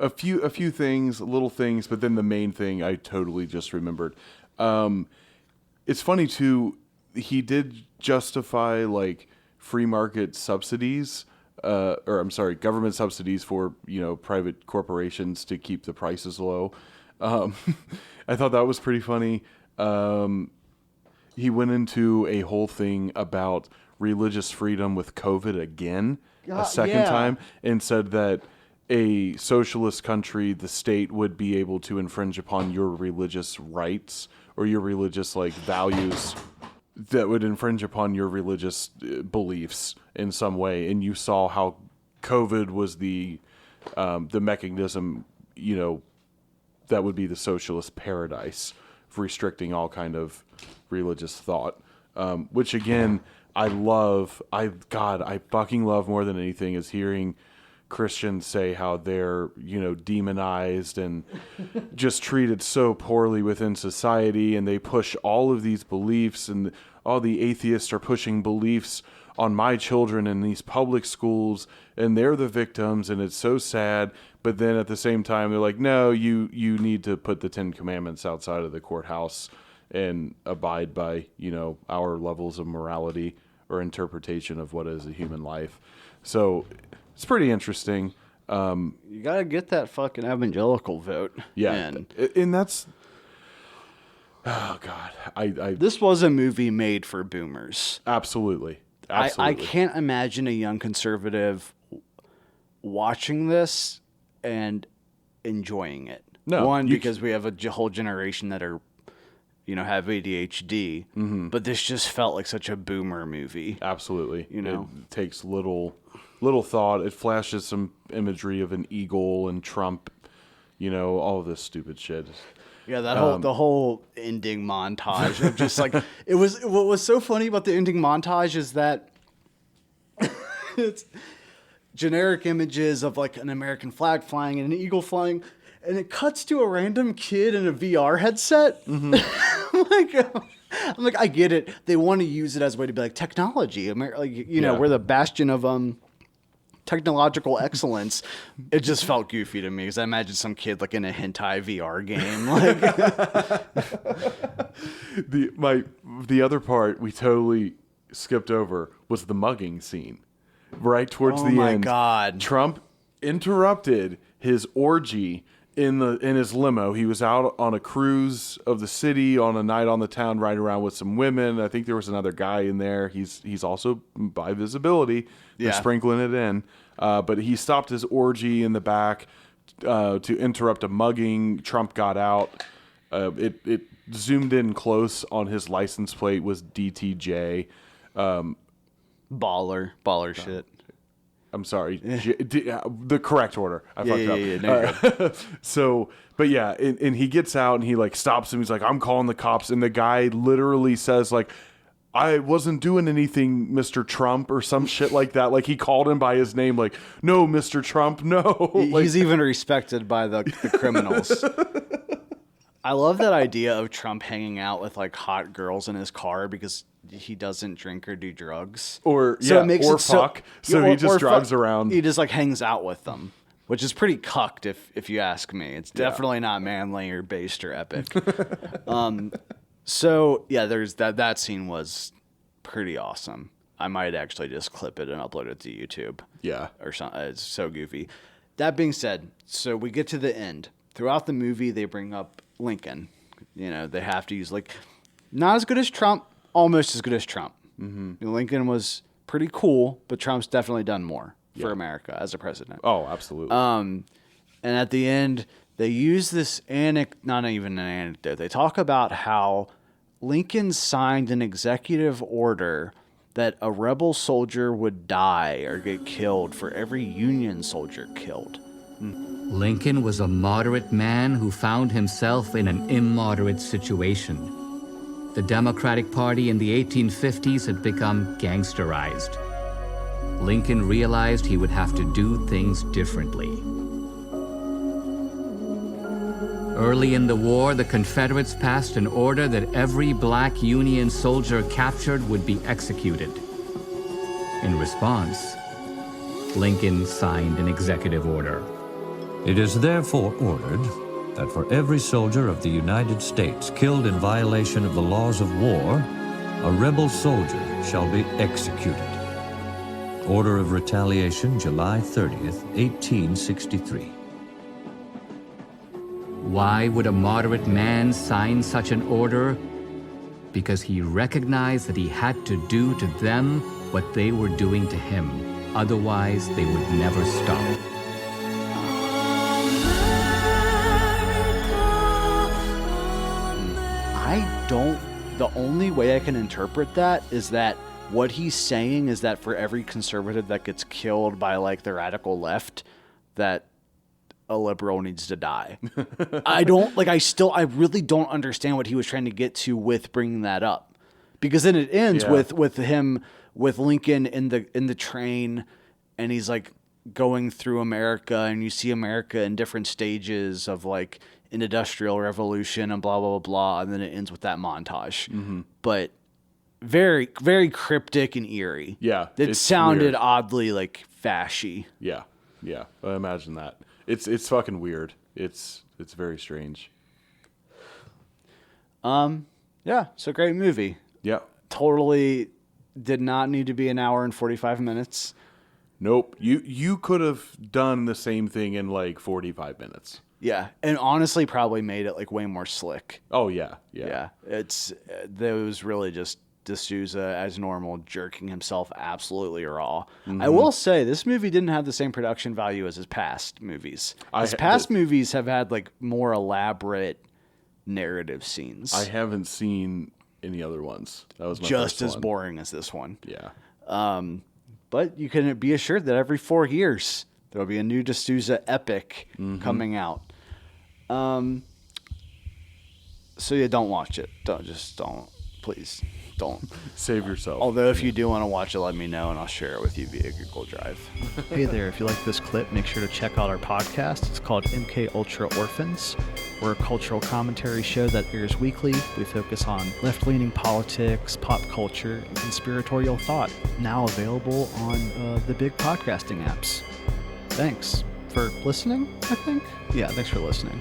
[SPEAKER 2] a few things, little things, but then the main thing I totally just remembered. It's funny too. He did justify like free market subsidies, government subsidies for private corporations to keep the prices low. I thought that was pretty funny. He went into a whole thing about religious freedom with COVID again, a second
[SPEAKER 1] yeah.
[SPEAKER 2] time, and said that a socialist country, the state would be able to infringe upon your religious rights or your religious like values, that would infringe upon your religious beliefs in some way. And you saw how COVID was the mechanism, that would be the socialist paradise of restricting all kind of religious thought, which again, I fucking love more than anything is hearing Christians say how they're, demonized and just treated so poorly within society, and they push all of these beliefs, and all the atheists are pushing beliefs on my children in these public schools, and they're the victims, and it's so sad. But then at the same time, they're like, no, you need to put the 10 Commandments outside of the courthouse and abide by, our levels of morality or interpretation of what is a human life. So it's pretty interesting.
[SPEAKER 1] You got to get that fucking evangelical vote.
[SPEAKER 2] Yeah. And that's, oh God,
[SPEAKER 1] This was a movie made for boomers.
[SPEAKER 2] absolutely.
[SPEAKER 1] I can't imagine a young conservative watching this and enjoying it.
[SPEAKER 2] No,
[SPEAKER 1] One,
[SPEAKER 2] you
[SPEAKER 1] because we have a whole generation that are, have ADHD, but this just felt like such a boomer movie.
[SPEAKER 2] Absolutely.
[SPEAKER 1] It
[SPEAKER 2] takes little thought. It flashes some imagery of an eagle and Trump, all of this stupid shit.
[SPEAKER 1] Yeah, the whole ending montage of just like what was so funny about the ending montage is that it's generic images of like an American flag flying and an eagle flying, and it cuts to a random kid in a VR headset. I'm like, I get it. They want to use it as a way to be like technology. We're the bastion of technological excellence. It just felt goofy to me because I imagine some kid like in a hentai VR game.
[SPEAKER 2] The other part we totally skipped over was the mugging scene. Right towards the end.
[SPEAKER 1] Oh my God.
[SPEAKER 2] Trump interrupted his orgy in his limo. He was out on a cruise of the city on a night on the town, riding around with some women. I think there was another guy in there. He's also by visibility. They're sprinkling it in. But he stopped his orgy in the back to interrupt a mugging. Trump got out. It zoomed in close on his license plate was DTJ.
[SPEAKER 1] Baller shit.
[SPEAKER 2] I'm sorry. The correct order. I fucked up.
[SPEAKER 1] Yeah. No, you're good.
[SPEAKER 2] So, but yeah, and he gets out and he like stops him. He's like, I'm calling the cops. And the guy literally says like, I wasn't doing anything, Mr. Trump, or some shit like that. Like he called him by his name, like, no, Mr. Trump, no.
[SPEAKER 1] He's even respected by the criminals. I love that idea of Trump hanging out with like hot girls in his car because he doesn't drink or do drugs.
[SPEAKER 2] Or fuck. So he just drives around.
[SPEAKER 1] He just like hangs out with them, which is pretty cucked if you ask me. It's definitely not manly or based or epic. So yeah, there's that scene was pretty awesome. I might actually just clip it and upload it to YouTube.
[SPEAKER 2] Yeah.
[SPEAKER 1] Or something. It's so goofy. That being said, so we get to the end. Throughout the movie, they bring up Lincoln. You know, they have to use like not as good as Trump, almost as good as Trump. Mm-hmm. Lincoln was pretty cool, but Trump's definitely done more for America as a president.
[SPEAKER 2] Oh, absolutely.
[SPEAKER 1] And at the end, they use this not even an anecdote. They talk about how Lincoln signed an executive order that a rebel soldier would die or get killed for every Union soldier killed.
[SPEAKER 4] Lincoln was a moderate man who found himself in an immoderate situation. The Democratic Party in the 1850s had become gangsterized. Lincoln realized he would have to do things differently. Early in the war, the Confederates passed an order that every black Union soldier captured would be executed. In response, Lincoln signed an executive order.
[SPEAKER 6] It is therefore ordered that for every soldier of the United States killed in violation of the laws of war, a rebel soldier shall be executed. Order of Retaliation, July 30th, 1863.
[SPEAKER 4] Why would a moderate man sign such an order? Because he recognized that he had to do to them what they were doing to him. Otherwise, they would never stop.
[SPEAKER 1] The only way I can interpret that is that what he's saying is that for every conservative that gets killed by like the radical left, that a liberal needs to die. I really don't understand what he was trying to get to with bringing that up, because then it ends with Lincoln in the train, and he's like going through America, and you see America in different stages of like an industrial revolution and blah, blah, blah, blah. And then it ends with that montage. Mm-hmm. But very, very cryptic and eerie.
[SPEAKER 2] Yeah.
[SPEAKER 1] It sounded weird. Oddly like fashy.
[SPEAKER 2] Yeah. Yeah. I imagine that. It's fucking weird. It's very strange.
[SPEAKER 1] Yeah. So great movie.
[SPEAKER 2] Yeah.
[SPEAKER 1] Totally did not need to be an hour and 45 minutes.
[SPEAKER 2] Nope. You could have done the same thing in like 45 minutes.
[SPEAKER 1] Yeah, and honestly, probably made it like way more slick.
[SPEAKER 2] Oh yeah.
[SPEAKER 1] There was really just D'Souza as normal, jerking himself absolutely raw. Mm-hmm. I will say this movie didn't have the same production value as his past movies. His past movies have had like more elaborate narrative scenes.
[SPEAKER 2] I haven't seen any other ones. That was my
[SPEAKER 1] just
[SPEAKER 2] first
[SPEAKER 1] as
[SPEAKER 2] one.
[SPEAKER 1] boring as this one.
[SPEAKER 2] Yeah.
[SPEAKER 1] But you can be assured that every 4 years there will be a new D'Souza epic coming out. So yeah, don't watch it. Please don't.
[SPEAKER 2] Save yourself.
[SPEAKER 1] Although if you do want to watch it, let me know and I'll share it with you via Google Drive.
[SPEAKER 7] Hey there, if you like this clip, make sure to check out our podcast. It's called MKULTRA Orphans. We're a cultural commentary show that airs weekly. We focus on left-leaning politics, pop culture, and conspiratorial thought. Now available on the big podcasting apps. Thanks for listening, I think. Yeah, thanks for listening.